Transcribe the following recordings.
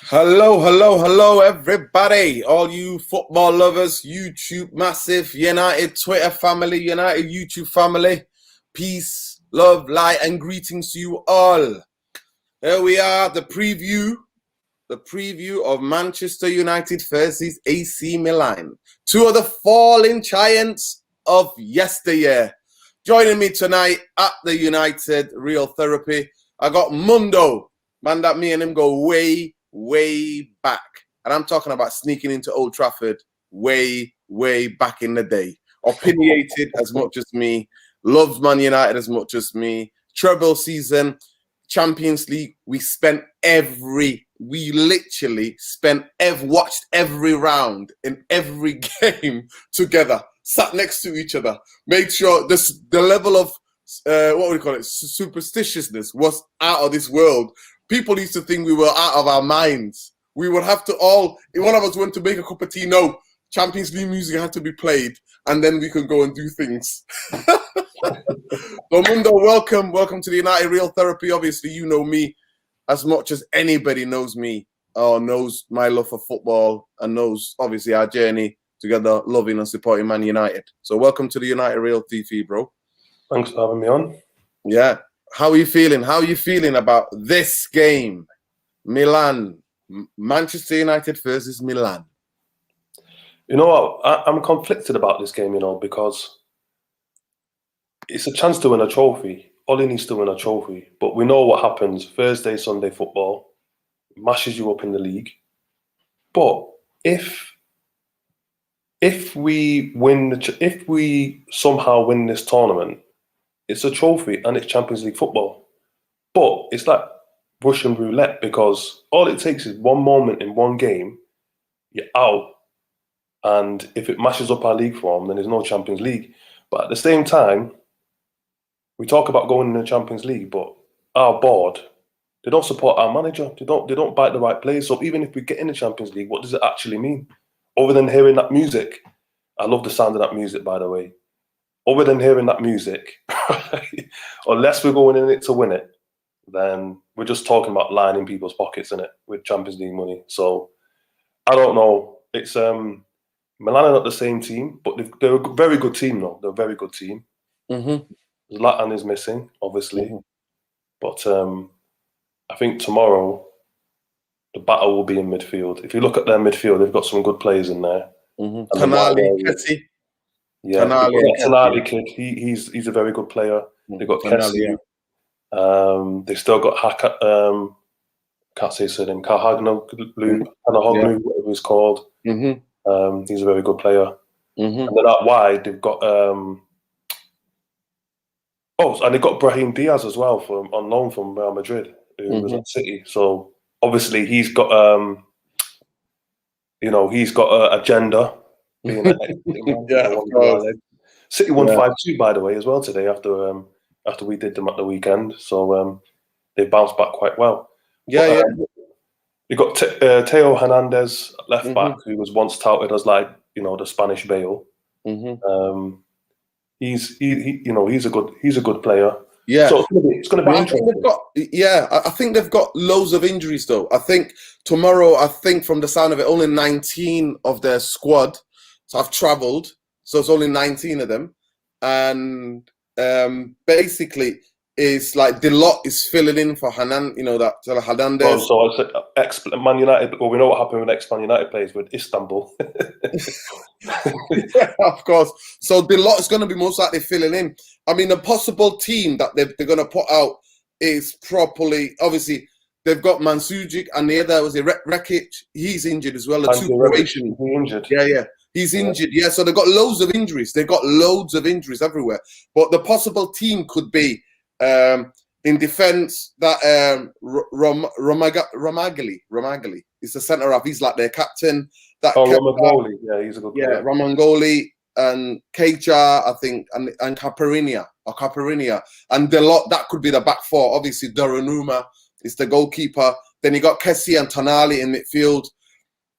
Hello, hello, hello, everybody. All you football lovers, YouTube massive, United Twitter family, United YouTube family. Peace, love, light, and greetings to you all. Here we are, the preview of Manchester United versus AC Milan. Two of the fallen giants of yesteryear. Joining me tonight at the United Real Therapy, I got Mundo. Man, that me and him go way back. And I'm talking about sneaking into Old Trafford way back in the day. Opinionated as much as me. Loves Man United as much as me. Treble season, Champions League. We literally watched every round in every game together. Sat next to each other. Made sure the level of superstitiousness was out of this world. People used to think we were out of our minds. We would have to if one of us went to make a cup of tea, no, Champions League music had to be played, and then we could go and do things. So Mundo, welcome to the United Real Therapy. Obviously, you know me as much as anybody knows me, or knows my love for football, and knows, obviously, our journey together, loving and supporting Man United. So welcome to the United Real TV, bro. Thanks for having me on. Yeah. How are you feeling? How are you feeling about this game? Manchester United versus Milan. You know what? I'm conflicted about this game, because it's a chance to win a trophy. Ollie needs to win a trophy. But we know what happens. Thursday, Sunday football mashes you up in the league. But if we somehow win this tournament, it's a trophy and it's Champions League football. But it's like Russian roulette, because all it takes is one moment in one game, you're out. And if it mashes up our league form, then there's no Champions League. But at the same time, we talk about going in the Champions League, but our board, they don't support our manager. They don't bite the right players. So even if we get in the Champions League, what does it actually mean? Other than hearing that music, I love the sound of that music, by the way. Other than hearing that music, unless we're going in it to win it, then we're just talking about lining people's pockets, innit, with Champions League money. So I don't know. It's Milan are not the same team, but they're a very good team, though. They're a very good team. Mm-hmm. Zlatan is missing, obviously, but I think tomorrow the battle will be in midfield. If you look at their midfield, they've got some good players in there. Tonali, Kessie. Yeah, Tonali kid. He's a very good player. They've got Kessie. Yeah. They've still got can't say his name. Kalhagno, whatever he's called. He's a very good player. And then out wide, they've got and they got Brahim Diaz as well on loan from Real Madrid, who was at City. So obviously he's got he's got an agenda. Being yeah, of course. City won 5-2, by the way, as well today after we did them at the weekend. So they bounced back quite well. Yeah, You got Teo Hernandez, left back, who was once touted as like the Spanish Bale. He's a good player. Yeah, so it's going to be interesting. I think they've got loads of injuries though. I think tomorrow, from the sound of it, only 19 of their squad have travelled, so it's only 19 of them, and basically is like the lot is filling in for Hernandez. Hernandez. So I said ex-Man United. Well, we know what happened with ex-Man United players with Istanbul. Yeah, of course. So the lot is going to be most likely filling in. I mean, a possible team that they're going to put out is properly. Obviously, they've got Mandzukic, and the other was Rekic. He's injured as well. He's injured. Yeah. He's injured. Yeah. So they've got loads of injuries. They've got loads of injuries everywhere. But the possible team could be. In defense, that Romagli is the centre half. He's like their captain. Romagoli, yeah, he's a good player. Yeah, Romagoli and Keita, I think, and Caparinia, and the lot that could be the back four. Obviously, Donnarumma is the goalkeeper. Then you got Kessie and Tonali in midfield.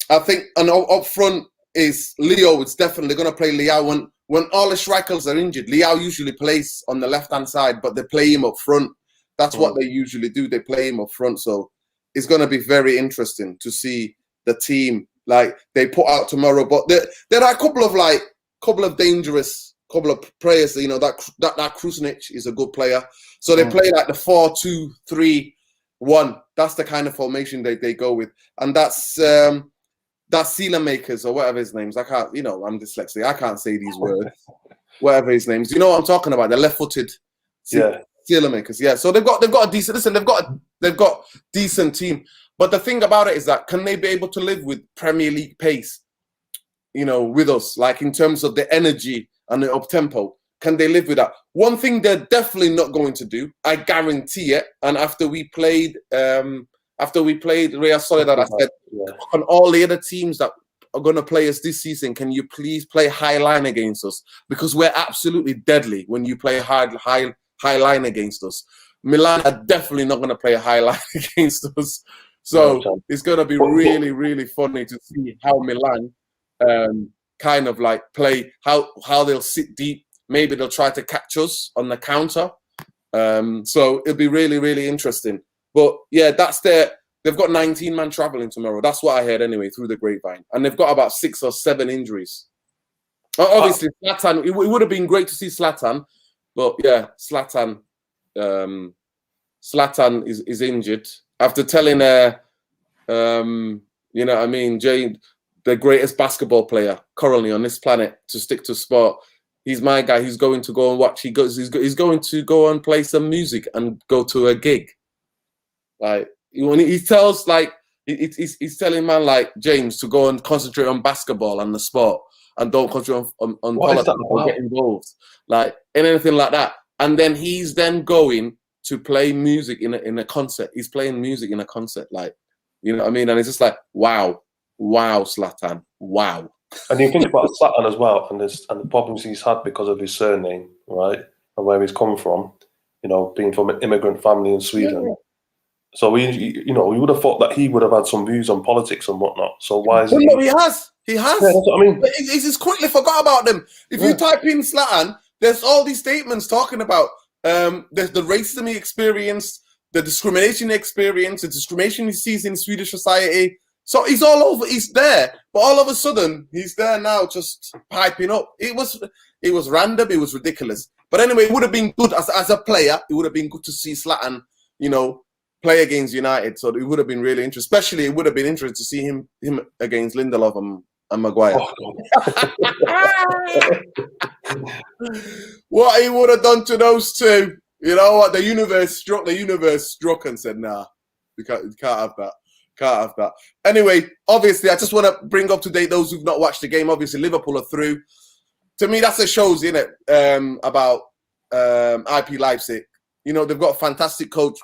I think, and up front is Leo. It's definitely going to play Leao when all the strikers are injured. Leao usually plays on the left-hand side, but they play him up front. That's what they usually do. They play him up front. So it's going to be very interesting to see the team like they put out tomorrow. But there are a couple of dangerous players. You know, that Krusnic is a good player. So they play like the 4-2-3-1. That's the kind of formation they go with, and that's Makers or whatever his name's. I can't. You know, I'm dyslexic. I can't say these words. Whatever his name's. You know what I'm talking about? The left-footed. Makers. Yeah. So they've got a decent. Listen, they've got decent team. But the thing about it is that can they be able to live with Premier League pace? You know, with us, like in terms of the energy and the up tempo, can they live with that? One thing they're definitely not going to do, I guarantee it. And after we played Real Sociedad, I said, on all the other teams that are going to play us this season, can you please play high line against us? Because we're absolutely deadly when you play high line against us. Milan are definitely not going to play a high line against us. So it's going to be really, really funny to see how Milan kind of like play, how they'll sit deep. Maybe they'll try to catch us on the counter. So it'll be really, really interesting. But yeah, they've got 19 man traveling tomorrow. That's what I heard anyway through the grapevine. And they've got about 6 or 7 injuries. Obviously, Zlatan, it would have been great to see Zlatan. But yeah, Zlatan is injured. After telling you know what I mean, Jay, the greatest basketball player currently on this planet, to stick to sport. He's my guy. He's going to go and watch. He's going to go and play some music and go to a gig. Like when he tells, like he's telling man like James to go and concentrate on basketball and the sport and don't concentrate on politics or get involved, like in anything like that. And then he's then going to play music in a concert. He's playing music in a concert, like, you know what I mean? And it's just like, wow, Zlatan, wow. And you think about Zlatan as well, and the problems he's had because of his surname, right, and where he's come from. You know, being from an immigrant family in Sweden. Yeah. So we would have thought that he would have had some views on politics and whatnot. So why is he? No, he has. Yeah, that's what I mean. He's just quickly forgot about them. If you type in Zlatan, there's all these statements talking about the racism he experienced, the discrimination he experienced, the discrimination he sees in Swedish society. So he's all over. He's there, but all of a sudden he's there now, just piping up. It was random. It was ridiculous. But anyway, it would have been good as a player. It would have been good to see Zlatan, you know, play against United. So it would have been really interesting. Especially, it would have been interesting to see him against Lindelof and Maguire. What he would have done to those two. You know what? The universe struck and said, nah, you can't have that. Can't have that. Anyway, obviously, I just want to bring up to date those who've not watched the game. Obviously, Liverpool are through. To me, that's a shows, isn't it, about IP Leipzig. You know, they've got a fantastic coach,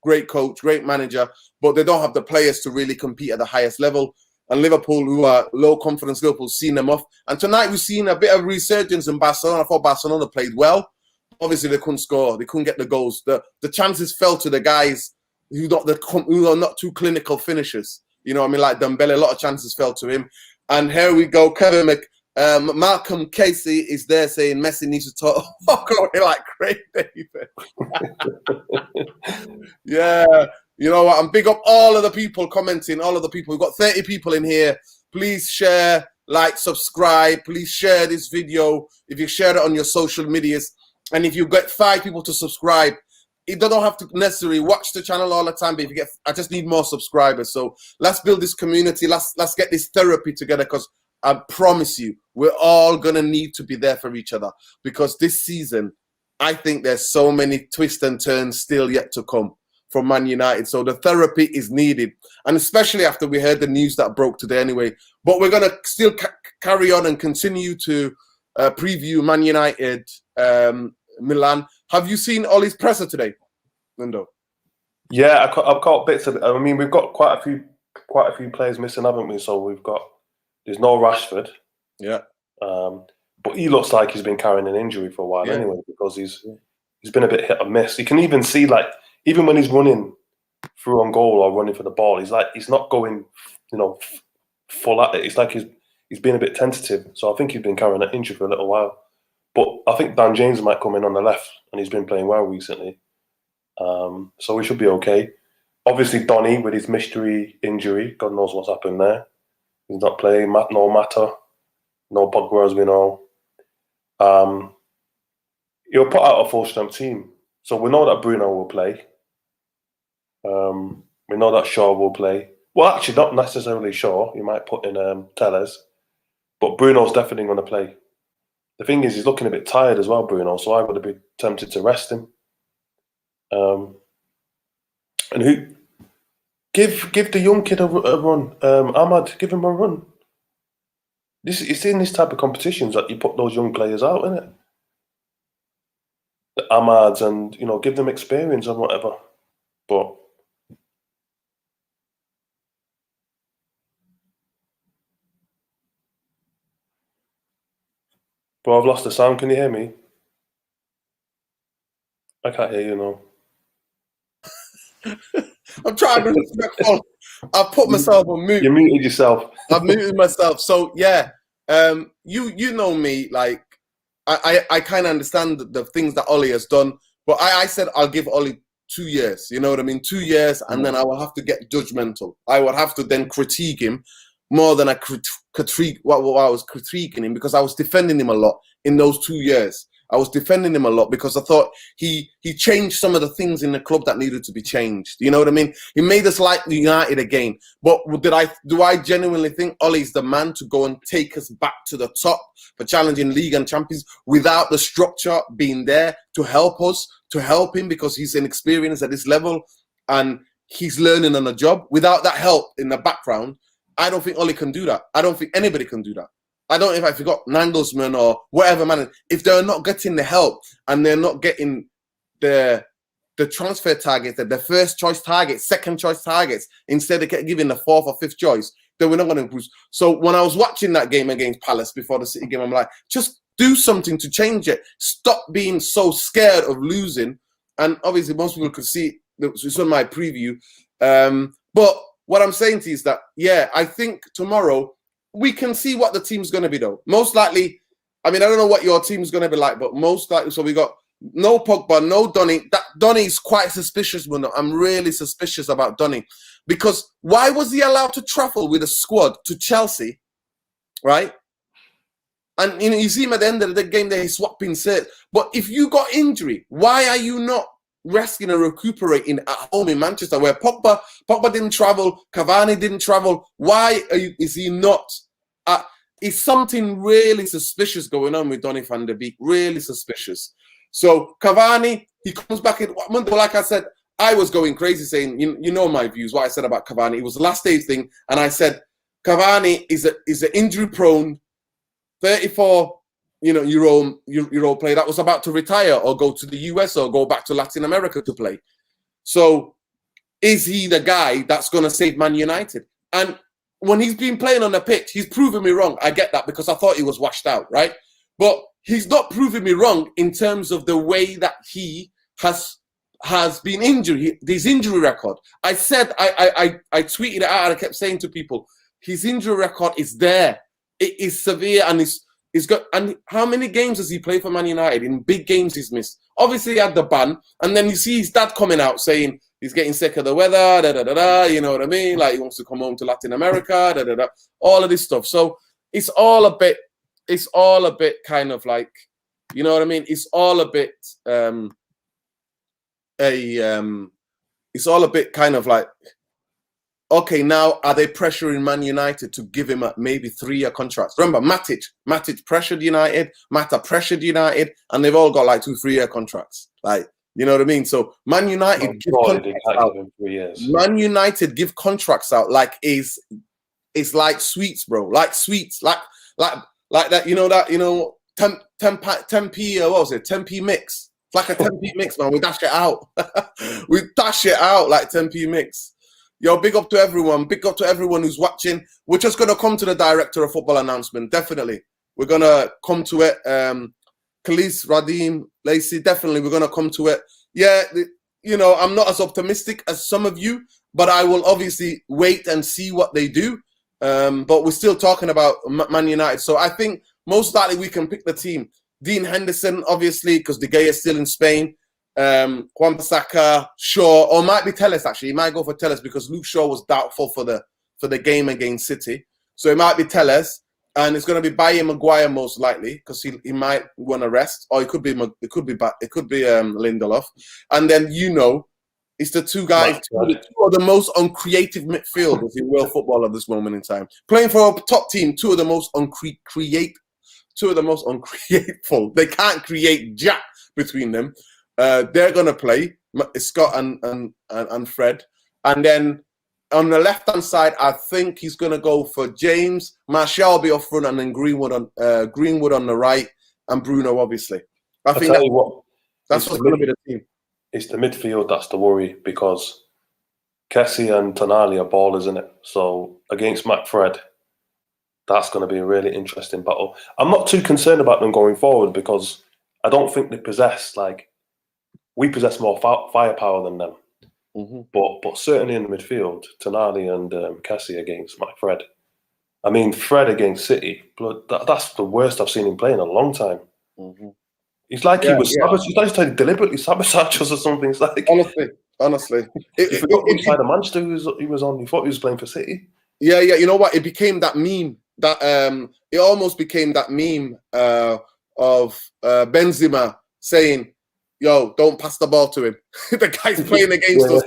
great coach, great manager, but they don't have the players to really compete at the highest level. And Liverpool, who are low confidence, Liverpool's seen them off. And tonight we've seen a bit of resurgence in Barcelona. I thought Barcelona played well. Obviously, they couldn't score. They couldn't get the goals. The chances fell to the guys who are not too clinical finishers. You know what I mean? Like Dembele, a lot of chances fell to him. And here we go. Malcolm Casey is there saying Messi needs to talk like Craig David. Yeah. You know what? I'm big up all of the people commenting, all of the people. We've got 30 people in here. Please share, like, subscribe. Please share this video. If you share it on your social medias, and if you get 5 people to subscribe, you don't have to necessarily watch the channel all the time, but if you get, I just need more subscribers. So let's build this community. Let's get this therapy together, because I promise you, we're all going to need to be there for each other, because this season, I think there's so many twists and turns still yet to come from Man United. So the therapy is needed, and especially after we heard the news that broke today anyway. But we're going to still carry on and continue to preview Man United, Milan. Have you seen Ollie's presser today, Lindo? Yeah, I've caught bits of it. I mean, we've got quite a few players missing, haven't we? So there's no Rashford. Yeah. But he looks like he's been carrying an injury for a while anyway, because he's been a bit hit or miss. You can even see, like, even when he's running through on goal or running for the ball, he's not going, full at it. It's like he's been a bit tentative. So I think he's been carrying that injury for a little while. But I think Dan James might come in on the left, and he's been playing well recently. So we should be okay. Obviously, Donny with his mystery injury. God knows what's happened there. He's not playing. No Mata. No Pogba, as we know. He'll put out a full-strength team. So we know that Bruno will play. We know that Shaw will play. Well, actually, not necessarily Shaw. You might put in Tellers. But Bruno's definitely going to play. The thing is, he's looking a bit tired as well, Bruno, so I would have been tempted to rest him. And who give the young kid a run. Ahmad, give him a run. It's in this type of competitions that you put those young players out, isn't it? The Ahmads, and give them experience and whatever. But bro, I've lost the sound. Can you hear me? I can't hear you now. I'm trying to be respectful. I've put myself on mute. You muted yourself. I've muted myself. So yeah, you know me. Like I kind of understand the things that Ollie has done, but I said I'll give Ollie 2 years. You know what I mean? 2 years, and then I will have to get judgmental. I would have to then critique him more than I critique what I was critiquing him, because I was defending him a lot in those 2 years. I was defending him a lot because I thought he changed some of the things in the club that needed to be changed. You know what I mean? He made us like United again. But do I genuinely think Ollie's the man to go and take us back to the top for challenging league and champions without the structure being there to help us, to help him, because he's inexperienced at this level and he's learning on the job? Without that help in the background, I don't think Ollie can do that. I don't think anybody can do that. I don't know if I forgot Nagelsmann or whatever, man. If they're not getting the help and they're not getting the transfer targets, the first choice targets, second choice targets, instead of giving the fourth or fifth choice, then we're not going to improve. So when I was watching that game against Palace before the City game, I'm like, just do something to change it. Stop being so scared of losing. And obviously, most people could see it's on my preview. But what I'm saying to you is that, yeah, I think tomorrow we can see what the team's going to be, though. Most likely, I mean, I don't know what your team's going to be like, but most likely, so we got no Pogba, no Donny. Donny's quite suspicious, man. I'm really suspicious about Donny, because why was he allowed to travel with a squad to Chelsea, right? And you see him at the end of the game there, he's swapping set. But if you got injury, why are you not resting and recuperating at home in Manchester, where Pogba didn't travel, Cavani didn't travel? Why is he not? Is something really suspicious going on with Donny van der Beek? Really suspicious. So Cavani, he comes back in. Like I said, I was going crazy saying, you know my views, what I said about Cavani. It was the last stage thing, and I said Cavani is an injury prone 34 Euro player that was about to retire or go to the US or go back to Latin America to play. So is he the guy that's going to save Man United? And when he's been playing on the pitch, he's proven me wrong. I get that, because I thought he was washed out, right? But he's not proving me wrong in terms of the way that he has been injured. His injury record. I said, I tweeted it out and I kept saying to people, his injury record is there. It is severe, and he's got. And how many games has he played for Man United? In big games he's missed. Obviously he had the ban, and then you see his dad coming out saying he's getting sick of the weather, you know what I mean? Like he wants to come home to Latin America, all of this stuff. So it's all a bit kind of like, you know what I mean? It's all a bit it's all a bit kind of like, okay, now are they pressuring Man United to give him a maybe 3-year contract? Remember, Matic pressured United, Mata pressured United, and they've all got like 2-3-year contracts. Like, you know what I mean? So Man United give contracts out. 3 years. Man United give contracts out like it's like sweets, bro. Like sweets, like that. You know 10p. What was it? 10p mix. It's like a 10p mix, man. We dash it out. We dash it out like 10p mix. Yo, big up to everyone. Big up to everyone who's watching. We're just going to come to the director of football announcement. Definitely. We're going to come to it. Khalees, Radim, Lacey, definitely we're going to come to it. Yeah, I'm not as optimistic as some of you, but I will obviously wait and see what they do. But we're still talking about Man United. So I think most likely we can pick the team. Dean Henderson, obviously, because De Gea is still in Spain. Wan-Bissaka, Shaw, or might be Telles actually. He might go for Telles because Luke Shaw was doubtful for the game against City. So it might be Telles, and it's going to be Baye Maguire most likely because he might want to rest, or it could be Lindelof, and then it's the two guys, two of the most uncreative midfielders in world football at this moment in time, playing for a top team. Two of the most uncreateful. They can't create jack between them. They're going to play Scott and Fred. And then on the left-hand side, I think he's going to go for James. Martial will be up front, and then Greenwood on the right, and Bruno, obviously. I think that's what's going to be the team. It's the midfield that's the worry, because Kessie and Tonali are ballers, isn't it? So against McFred, that's going to be a really interesting battle. I'm not too concerned about them going forward because I don't think they possess, we possess more firepower than them. Mm-hmm. But certainly in the midfield, Tonali and Kessie against McFred. I mean, Fred against City, that's the worst I've seen him play in a long time. Mm-hmm. He's like he was he's like trying to deliberately sabotage us or something. It's like honestly. He forgot which side of Manchester he was on. He thought he was playing for City. Yeah. You know what? It became that meme. That it almost became that meme of Benzema saying, "Yo, don't pass the ball to him." The guy's playing against us.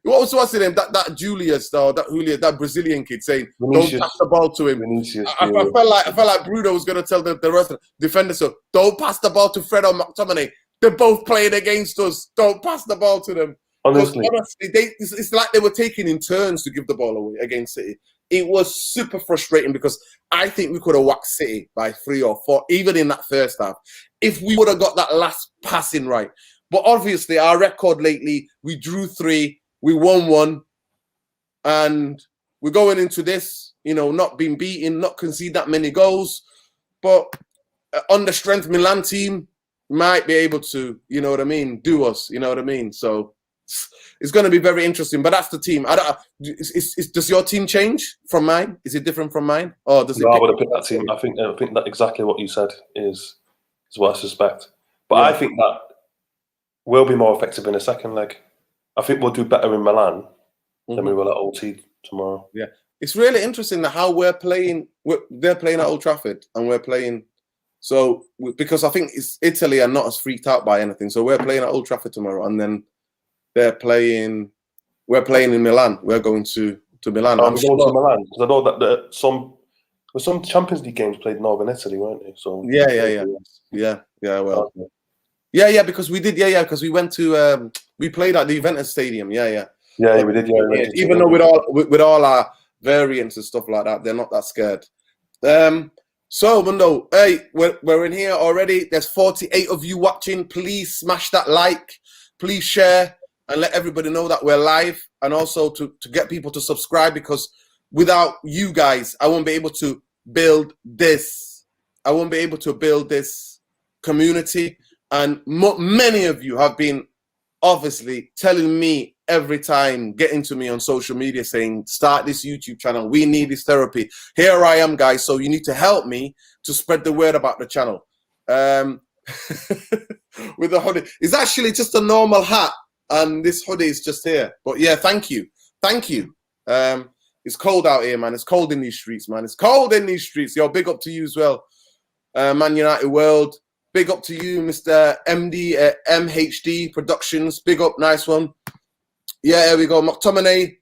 What was his name? That Julius, that Brazilian kid saying, Vinicius, "Don't pass the ball to him." Vinicius, I felt like Bruno was going to tell the rest of the defenders, "So don't pass the ball to Fred or McTominay. They're both playing against us. Don't pass the ball to them." Honestly, it's like they were taking in turns to give the ball away against City. It was super frustrating because I think we could have whacked City by 3 or 4, even in that first half, if we would have got that last passing right. But obviously, our record lately, we drew 3, we won 1, and we're going into this, not being beaten, not concede that many goals. But on the strength Milan team might be able to, do us, So it's going to be very interesting. But that's the team. Does your team change from mine? Is it different from mine? Or does I would have picked that team. I think that exactly what you said is what I suspect. But I think that we'll be more effective in the second leg. I think we'll do better in Milan than we will at OT tomorrow. Yeah, it's really interesting how we're playing. They're playing at Old Trafford, and we're playing. So because I think it's Italy are not as freaked out by anything, so we're playing at Old Trafford tomorrow, and then we're playing in Milan. We're going to Milan. I'm going to Milan because I know that some Champions League games played in Northern Italy, weren't they? So yeah. Well, yeah. Because we did, because we went to we played at the Juventus Stadium. Yeah, we did. Even though with all our variants and stuff like that, they're not that scared. So, Mundo, hey, we're in here already. There's 48 of you watching. Please smash that like. Please share and let everybody know that we're live. And also to get people to subscribe, because without you guys, I won't be able to build this. I won't be able to build this community. And many of you have been obviously telling me every time, getting to me on social media saying, start this YouTube channel. We need this therapy. Here I am, guys. So you need to help me to spread the word about the channel. With the hoodie. It's actually just a normal hat. And this hoodie is just here. But yeah, thank you. It's cold out here, man. It's cold in these streets, man. It's cold in these streets. Yo, big up to you as well. Man United World. Big up to you, Mr. MD, MHD Productions. Big up, nice one. Yeah, here we go. McTominay.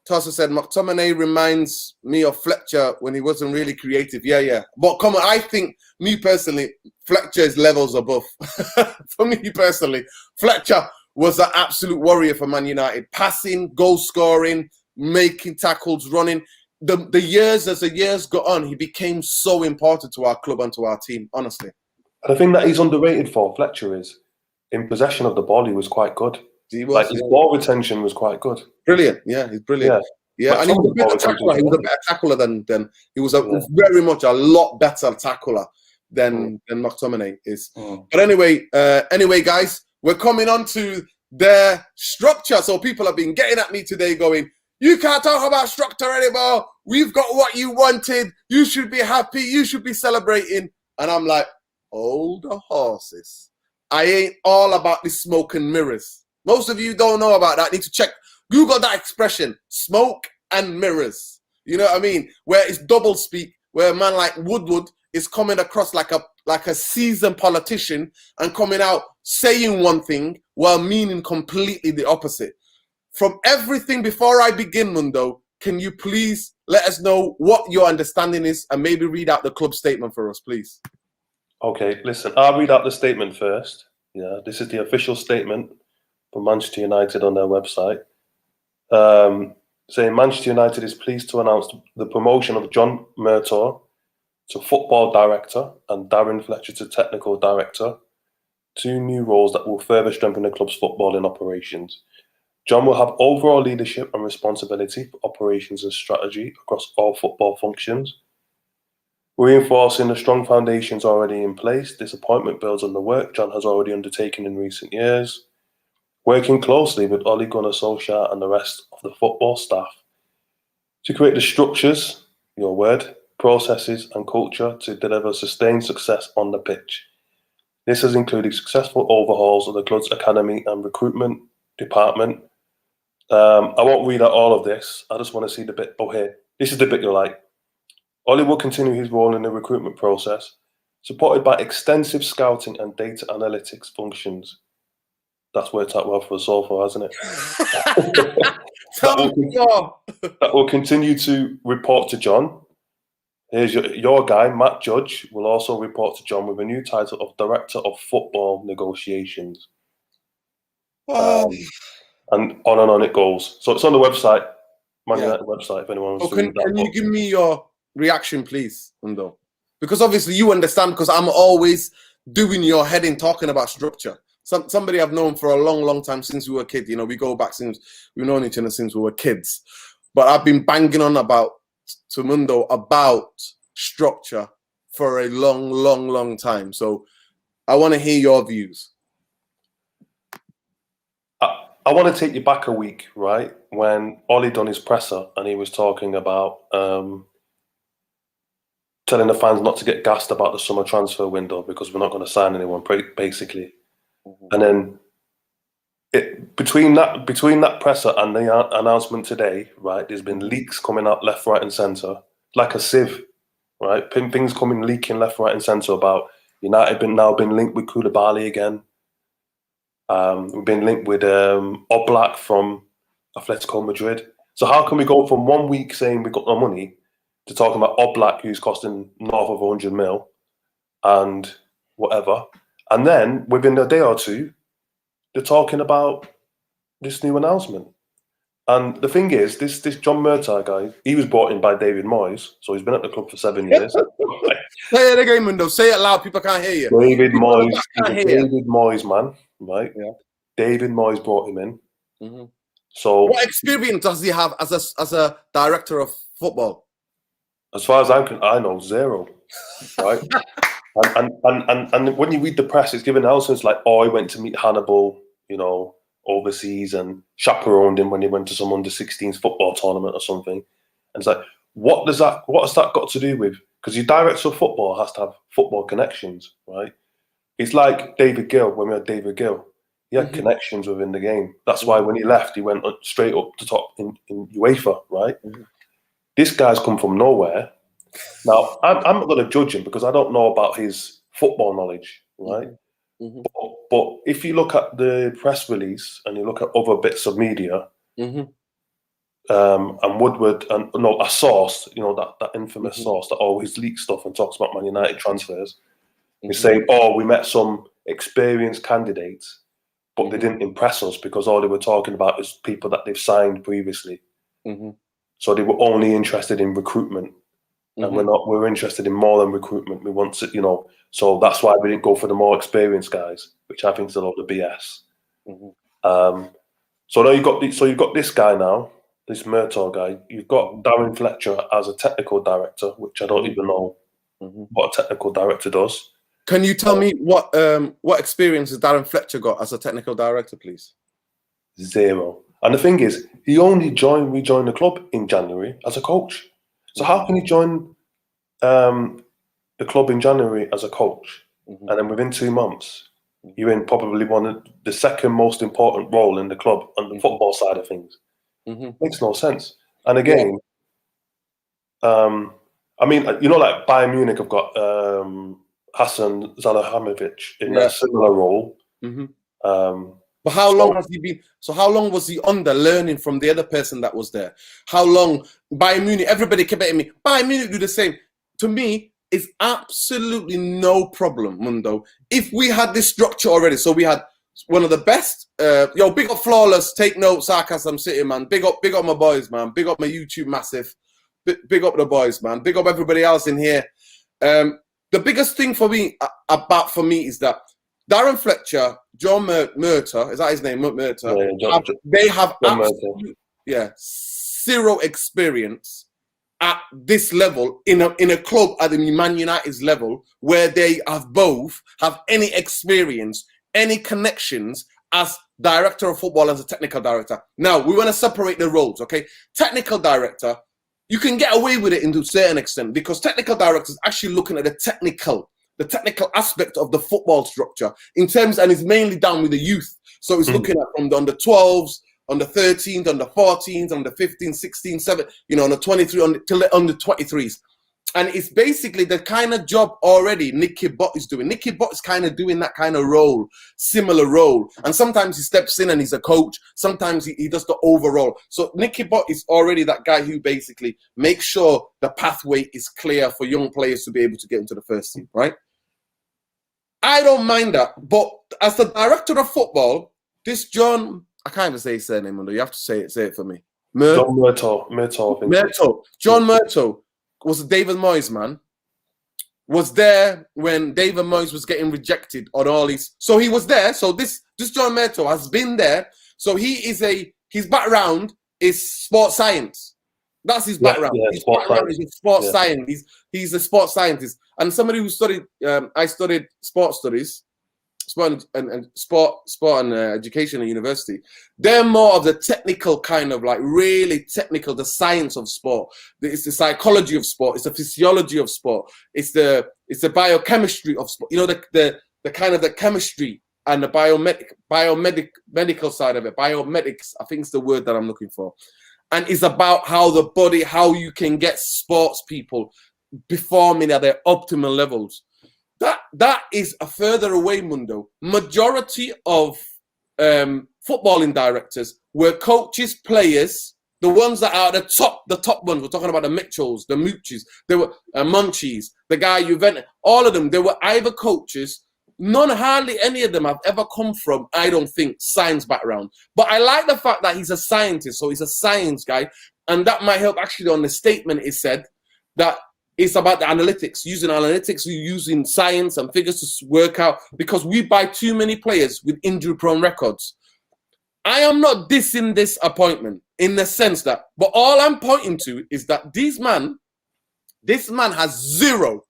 Tarsa said, McTominay reminds me of Fletcher when he wasn't really creative. Yeah. But come on, I think, me personally, Fletcher is levels above. For me personally, Fletcher was an absolute warrior for Man United. Passing, goal scoring, making tackles, running. The years, as the years go on, he became so important to our club and to our team, honestly. And the thing that he's underrated for, Fletcher, is in possession of the ball, he was quite good. His ball retention was quite good. Brilliant. Yeah, he's brilliant. Yeah, and he was a better tackler. He was a better tackler than he was very much a lot better tackler than McTominay is. But anyway, guys, we're coming on to their structure. So people have been getting at me today going, you can't talk about structure anymore. We've got what you wanted. You should be happy. You should be celebrating. And I'm like, hold the horses. I ain't all about the smoke and mirrors. Most of you don't know about that. Need to check. Google that expression, smoke and mirrors. You know what I mean? Where it's double speak, where a man like Woodward is coming across like a seasoned politician and coming out saying one thing while meaning completely the opposite. From everything, before I begin, Mundo, can you please let us know what your understanding is and maybe read out the club statement for us, please? Okay, listen, I'll read out the statement first. Yeah, this is the official statement from Manchester United on their website. Saying Manchester United is pleased to announce the promotion of John Murtaugh to football director and Darren Fletcher to technical director, two new roles that will further strengthen the club's footballing operations. John will have overall leadership and responsibility for operations and strategy across all football functions. Reinforcing the strong foundations already in place, this appointment builds on the work John has already undertaken in recent years, working closely with Ole Gunnar Solskjaer and the rest of the football staff to create the structures, your word, processes and culture to deliver sustained success on the pitch. This has included successful overhauls of the club's academy and recruitment department. I won't read out all of this. I just want to see the bit. Oh, here. This is the bit you like. Ole will continue his role in the recruitment process, supported by extensive scouting and data analytics functions. That's worked out well for us so far, hasn't it? That will continue to report to John. Here's your guy, Matt Judge, will also report to John with a new title of Director of Football Negotiations. And on it goes. So it's on the website, Man United website, if anyone wants to read that. Can you give me your reaction, please, Mundo? Because obviously you understand, because I'm always doing your heading, talking about structure. Somebody I've known for a long, long time since we were kids. You know, we go back since we've known each other since we were kids. But I've been banging on to Mundo about structure for a long, long, long time. So I want to hear your views. I want to take you back a week, right? When Ollie done his presser and he was talking about telling the fans not to get gassed about the summer transfer window because we're not going to sign anyone, basically. And then between that presser and the announcement today, right, there's been leaks coming out left, right, and centre, like a sieve, right? Things leaking left, right, and centre about United now been linked with Koulibaly again. We've been linked with Oblak from Atletico Madrid. So how can we go from 1 week saying we've got no money to talking about Oblak, who's costing north of 100 mil and whatever, and then within a day or two, they're talking about this new announcement. And the thing is, this John Murtaugh guy, he was brought in by David Moyes, so he's been at the club for 7 years. Say it again, Mundo. Say it loud. People can't hear you. David Moyes, man, right? Yeah. David Moyes brought him in. Mm-hmm. So, what experience does he have as a director of football? As far as I know, zero. Right? and when you read the press, it's given announcements like, "Oh, he went to meet Hannibal, overseas, and chaperoned him when he went to some under-16s football tournament or something." And it's like, what has that got to do with? Because your director of football has to have football connections, right? It's like David Gill. When we had David Gill, he had connections within the game. That's why when he left, he went straight up to top in UEFA, right? This guy's come from nowhere. Now, I'm not going to judge him because I don't know about his football knowledge, right? But if you look at the press release and you look at other bits of media, and Woodward and a source, that infamous source that always leaks stuff and talks about Man United transfers, is saying, "Oh, we met some experienced candidates, but they didn't impress us because all they were talking about is people that they've signed previously." So they were only interested in recruitment. And we're interested in more than recruitment. We want to, so that's why we didn't go for the more experienced guys, which I think is a lot of BS. So now you've got this guy now, this Murtaugh guy. You've got Darren Fletcher as a technical director, which I don't even know what a technical director does. Can you tell me what experience has Darren Fletcher got as a technical director, please? Zero. And the thing is, he only rejoined the club in January as a coach. So how can he join the club in January as a coach, and then within 2 months you're in probably one of the second most important role in the club on the football side of things. Makes no sense. And again, I mean, you know, like Bayern Munich have got Hassan Zalahamivic in a similar role. But how long has he been? So how long was he under learning from the other person that was there? How long? Bayern Munich, everybody kept at me. Bayern Munich do the same. To me, it's absolutely no problem, Mundo. If we had this structure already, so we had one of the best. Big up Flawless. Take note, Sarcasm City, man. Big up my boys, man. Big up my YouTube massive. Big up the boys, man. Big up everybody else in here. The biggest thing for me is that Darren Fletcher, John Murtagh, is that his name? Murtagh. They have zero experience at this level in a club at the Man United's level, where they have any experience, any connections as director of football, as a technical director. Now we want to separate the roles, okay? Technical director, you can get away with it to a certain extent, because technical director is actually looking at the technical aspect of the football structure in terms, and it's mainly down with the youth. So it's looking at from the under 12s, under 13s, under 14s, under 15, 16, 7, under 23, till the under 23s. And it's basically the kind of job already Nicky Butt is doing. Nicky Butt is kind of doing that kind of role, similar role. And sometimes he steps in and he's a coach. Sometimes he does the overall. So Nicky Butt is already that guy who basically makes sure the pathway is clear for young players to be able to get into the first team, right? I don't mind that. But as the director of football, this John, I can't even say his surname, you have to say it for me. John Murtagh. John Murtagh was David Moyes, man. Was there when David Moyes was getting rejected on all these. So he was there. So this John Murtagh has been there. So his background is sports science. That's his background. His background is in sports science. He's a sports scientist. And somebody who studied, I studied sports studies, sport and education at university. They're more of the technical kind of, like, really technical, the science of sport. It's the psychology of sport. It's the physiology of sport. It's the biochemistry of sport. The kind of the chemistry and the biomedical side of it. Biomedics, I think it's the word that I'm looking for. And it's about how the body, how you can get sports people performing at their optimal levels. That is a further away, Mundo. Majority of footballing directors were coaches, players, the ones that are the top ones. We're talking about the Mitchells, the Moochies, they were Munchies, the guy Juventus, all of them. They were either coaches. Hardly any of them have ever come from, I don't think, science background. But I like the fact that he's a scientist, so he's a science guy, and that might help. Actually, on the statement, it said that it's about the analytics, using science and figures to work out, because we buy too many players with injury-prone records. I am not dissing this appointment in the sense that, but all I'm pointing to is that this man has zero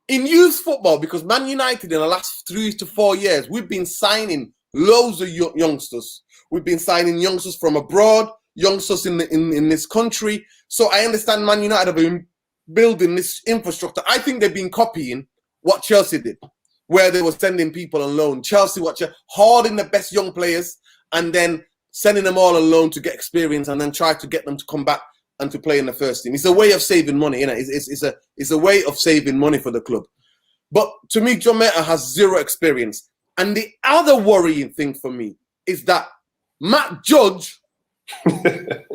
in youth football, because Man United in the last 3 to 4 years, we've been signing loads of youngsters. We've been signing youngsters from abroad, youngsters in this country. So I understand Man United have been building this infrastructure. I think they've been copying what Chelsea did, where they were sending people on loan. Chelsea hoarding the best young players and then sending them all on loan to get experience, and then try to get them to come back and to play in the first team. It's a way of saving money, it's a way of saving money for the club. But to me, John Murtagh has zero experience. And the other worrying thing for me is that Matt Judge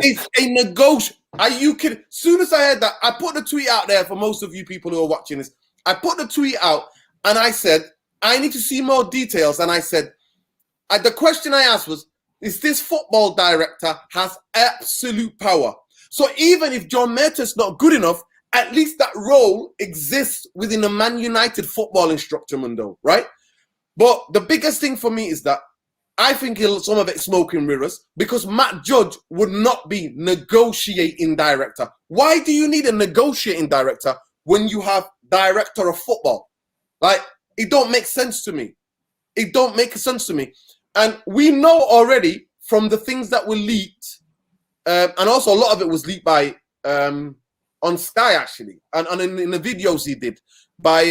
is a negotiator. Are you kidding? As soon as I heard that, I put the tweet out there for most of you people who are watching this. I put the tweet out and I said, I need to see more details. And I said, the question I asked was, is this football director has absolute power? So even if John Murtagh's not good enough, at least that role exists within the Man United footballing structure, Mundo, right? But the biggest thing for me is that I think some of it's smoke and mirrors, because Matt Judge would not be negotiating director. Why do you need a negotiating director when you have director of football? Like, it don't make sense to me. It don't make sense to me. And we know already from the things that were leaked, and also a lot of it was leaked by on Sky, actually, and in the videos he did by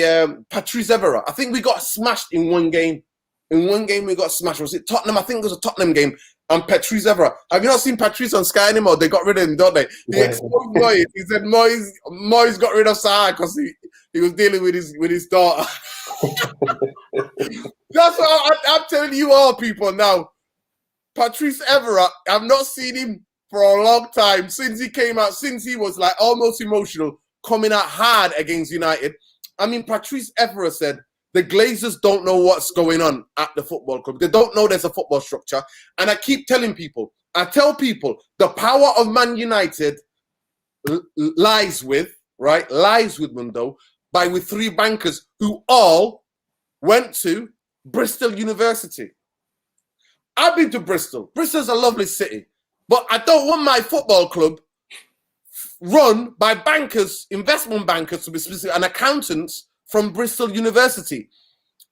Patrice Evra. I think we got smashed in one game In one game we got smashed. Was it Tottenham? I think it was a Tottenham game. And Patrice Evra. Have you not seen Patrice on Sky anymore? They got rid of him, don't they? He exposed Moyes. He said Moyes got rid of Salah because he was dealing with his daughter. That's what I'm telling you all, people. Now, Patrice Evra, I've not seen him for a long time since he came out, since he was like almost emotional, coming out hard against United. I mean, Patrice Evra said, the Glazers don't know what's going on at the football club. They don't know there's a football structure. And I keep telling people, I tell people, the power of Man United lies with Mundo, with 3 bankers who all went to Bristol University. I've been to Bristol. Bristol's a lovely city. But I don't want my football club run by bankers, investment bankers to be specific, and accountants from Bristol University.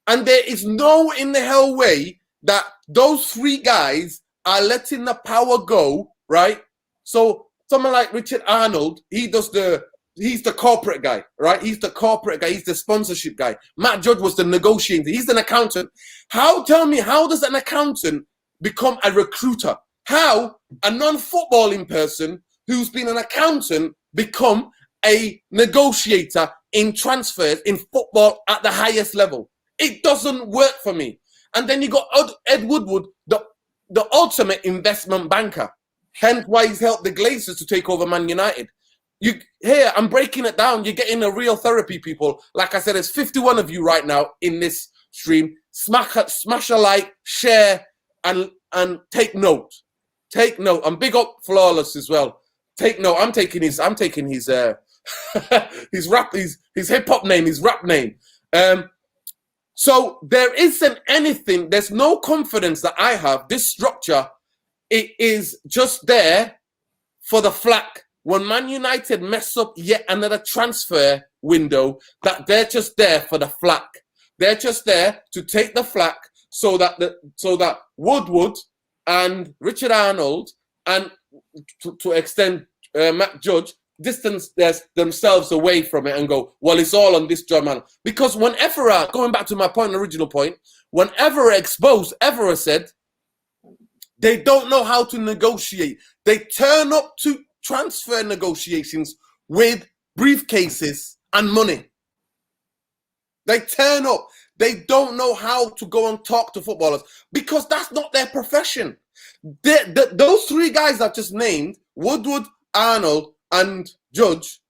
And there is no in the hell way that those 3 guys are letting the power go, right? So someone like Richard Arnold, he's the corporate guy, right? He's the corporate guy. He's the sponsorship guy. Matt Judge was the negotiator. He's an accountant. Tell me, how does an accountant become a recruiter? How a non-footballing person who's been an accountant become a negotiator in transfers in football at the highest level? It doesn't work for me. And then you got Ed Woodward, the ultimate investment banker. Hence why he's helped the Glazers to take over Man United. I'm breaking it down. You're getting a real therapy, people. Like I said, there's 51 of you right now in this stream. Smash a like, share, and take note. Take note. And big up Flawless as well. Take note. I'm taking his his hip hop name, his rap name. So there isn't anything. There's no confidence that I have. This structure, it is just there for the flack. When Man United mess up yet another transfer window, that they're just there for the flack. They're just there to take the flack so that Woodward and Richard Arnold and to extend Matt Judge distance themselves away from it and go, well, it's all on this John man. Because whenever, going back to my original point, whenever exposed, Evra said, they don't know how to negotiate. They turn up to transfer negotiations with briefcases and money. They turn up. They don't know how to go and talk to footballers because that's not their profession. Those 3 guys I've just named, Woodward, Arnold, and Judge,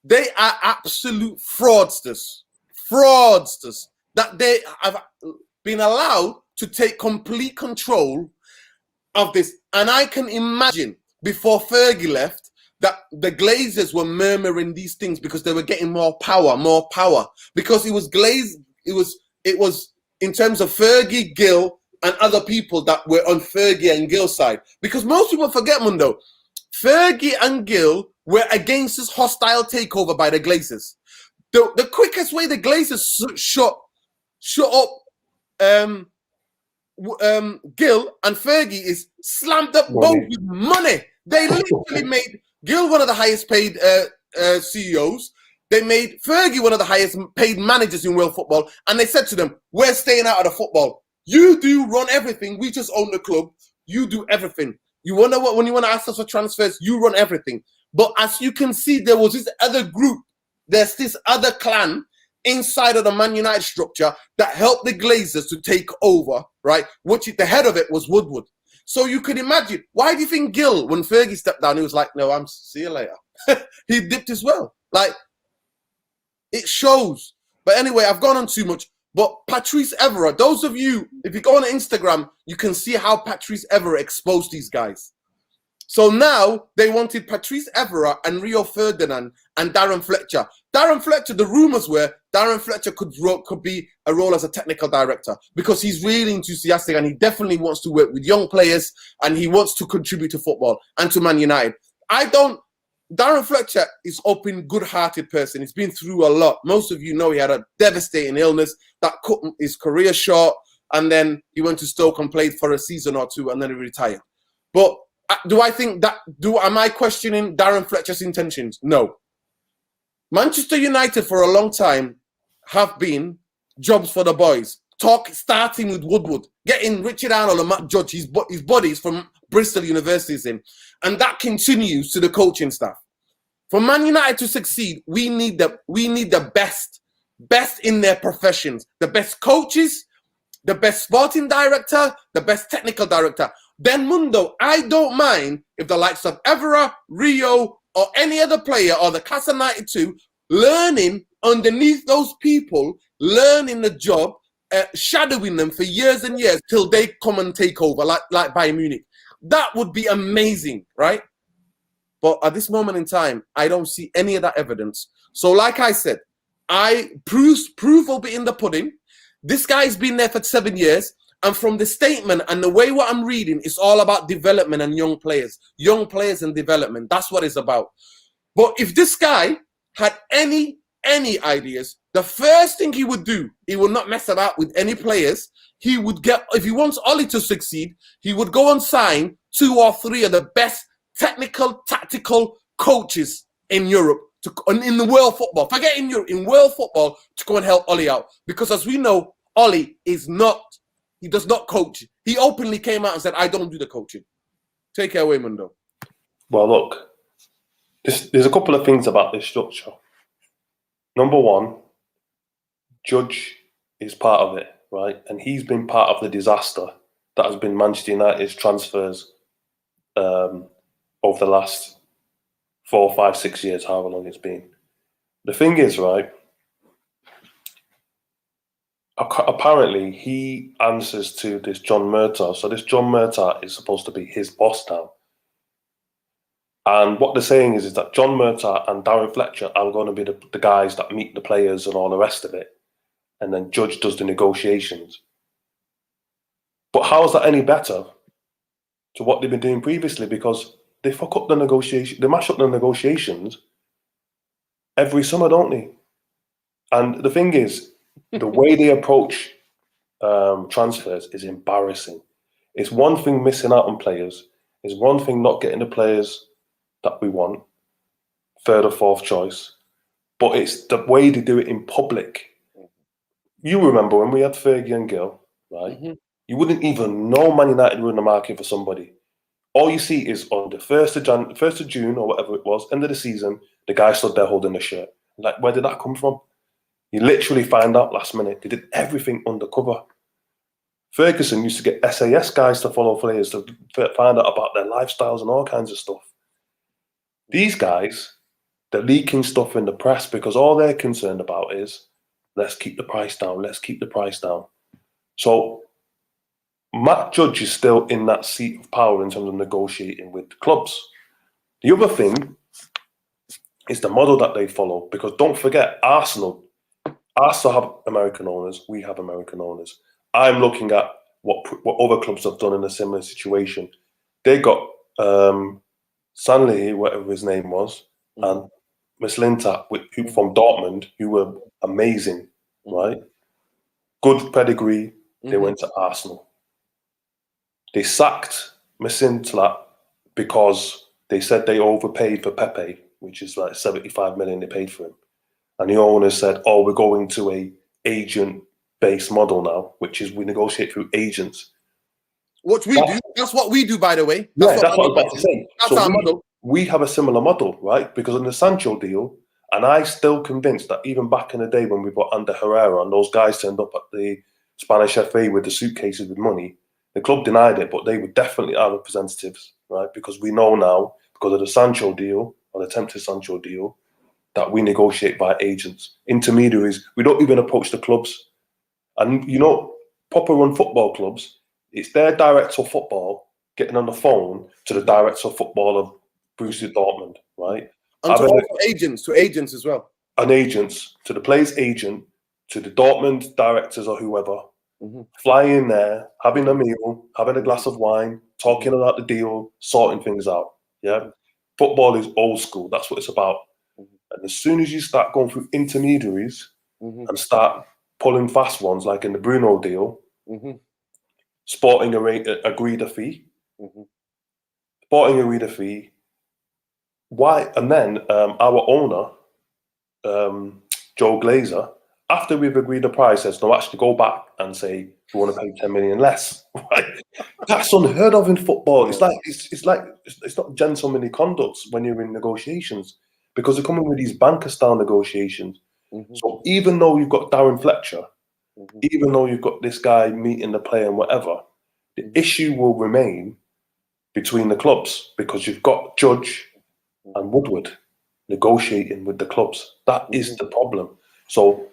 they are absolute fraudsters. Fraudsters. That they have been allowed to take complete control of this. And I can imagine before Fergie left that the Glazers were murmuring these things because they were getting more power. Because it was it was in terms of Fergie, Gill, and other people that were on Fergie and Gill's side. Because most people forget, Mundo, Fergie and Gill were against this hostile takeover by the Glazers. The quickest way the Glazers shut up Gill and Fergie is slammed up both with money. They literally made Gill one of the highest paid CEOs. They made Fergie one of the highest paid managers in world football. And they said to them, we're staying out of the football. You do run everything. We just own the club. You do everything. You wonder what, when you want to ask us for transfers, you run everything. But as you can see, there was this other group. There's this other clan inside of the Man United structure that helped the Glazers to take over, right? Which the head of it was Woodward. So you could imagine, why do you think Gill, when Fergie stepped down, he was like, no, I'm see you later. He dipped as well. Like, it shows. But anyway, I've gone on too much. But Patrice Evra, those of you, if you go on Instagram, you can see how Patrice Evra exposed these guys. So now they wanted Patrice Evra and Rio Ferdinand and Darren Fletcher. Darren Fletcher, the rumors were Darren Fletcher could be a role as a technical director because he's really enthusiastic and he definitely wants to work with young players and he wants to contribute to football and to Man United. Darren Fletcher is open, good-hearted person. He's been through a lot. Most of you know he had a devastating illness that cut his career short, and then he went to Stoke and played for a season or two, and then he retired. But am I questioning Darren Fletcher's intentions? No. Manchester United for a long time have been jobs for the boys. Starting with Woodward, getting Richard Arnold and Matt Judge, his buddies from Bristol Universities in, and that continues to the coaching staff. For Man United to succeed, we need the best in their professions, the best coaches, the best sporting director, the best technical director. Then Mundo, I don't mind if the likes of Evra, Rio, or any other player, or the Casa 92, learning underneath those people, learning the job, shadowing them for years and years till they come and take over, like Bayern Munich. That would be amazing, right? But at this moment in time, I don't see any of that evidence. So like I said, proof will be in the pudding. This guy's been there for 7 years. And from the statement and the way what I'm reading, it's all about development and young players and development. That's what it's about. But if this guy had any ideas, the first thing he would do, he would not mess about with any players. He would if he wants Ollie to succeed, he would go and sign 2 or 3 of the best technical, tactical coaches in Europe, in the world football. Forget in Europe, in world football, to go and help Ollie out. Because as we know, Ollie he does not coach. He openly came out and said, I don't do the coaching. Take it away, Mundo. Well, look, there's a couple of things about this structure. Number one, Judge is part of it, right? And he's been part of the disaster that has been Manchester United's transfers over the last 4, 5, 6 years, however long it's been. The thing is, right, apparently he answers to this John Murtaugh. So this John Murtaugh is supposed to be his boss now. And what they're saying is that John Murtaugh and Darren Fletcher are going to be the guys that meet the players and all the rest of it. And then Judge does the negotiations. But how is that any better to what they've been doing previously? Because they fuck up the negotiation, they mash up the negotiations every summer, don't they? And the thing is, the way they approach transfers is embarrassing. It's one thing missing out on players. It's one thing not getting the players that we want, 3rd or 4th choice. But it's the way they do it in public. You remember when we had Fergie and Gill, right? Mm-hmm. You wouldn't even know Man United were in the market for somebody. All you see is on the 1st of June or whatever it was, end of the season, the guy stood there holding the shirt. Like, where did that come from? You literally find out last minute. They did everything undercover. Ferguson used to get SAS guys to follow players to find out about their lifestyles and all kinds of stuff. These guys, they're leaking stuff in the press because all they're concerned about is, let's keep the price down, let's keep the price down. So Matt Judge is still in that seat of power in terms of negotiating with clubs. The other thing is the model that they follow, because don't forget, Arsenal have American owners, we have American owners. I'm looking at what other clubs have done in a similar situation. They got Stanley, whatever his name was, and Miss Linta from Dortmund, who were amazing, right? Good pedigree. They went to Arsenal. They sacked Mislintat because they said they overpaid for Pepe, which is like 75 million they paid for him. And the owner said, oh, we're going to a agent-based model now, which is we negotiate through agents. What we do, that's what we do, by the way. That's what I was about to say. That's our model. We have a similar model, right? Because on the Sancho deal, and I'm still convinced that even back in the day when we bought Ander Herrera and those guys turned up at the Spanish FA with the suitcases with money, the club denied it, but they were definitely our representatives, right? Because we know now, because of the Sancho deal, or the attempted Sancho deal, that we negotiate by agents, intermediaries. We don't even approach the clubs. And, you know, proper run football clubs, it's their director of football getting on the phone to the director of football of Borussia Dortmund, right? And to agents as well. And agents, to the player's agent, to the Dortmund directors or whoever, flying in there, having a meal, having a glass of wine, talking about the deal, sorting things out, yeah? Football is old school, that's what it's about. And as soon as you start going through intermediaries and start pulling fast ones, like in the Bruno deal, Sporting agreed a fee. Sporting agreed a fee. Why? And then our owner, Joe Glazer, after we've agreed the price, says, no, actually go back and say we want to pay 10 million less. Right? That's unheard of in football. Yeah. It's not gentlemanly conduct when you're in negotiations, because they're coming with these banker style negotiations. So even though you've got Darren Fletcher, even though you've got this guy meeting the player and whatever, the issue will remain between the clubs, because you've got Judge and Woodward negotiating with the clubs. That is the problem. So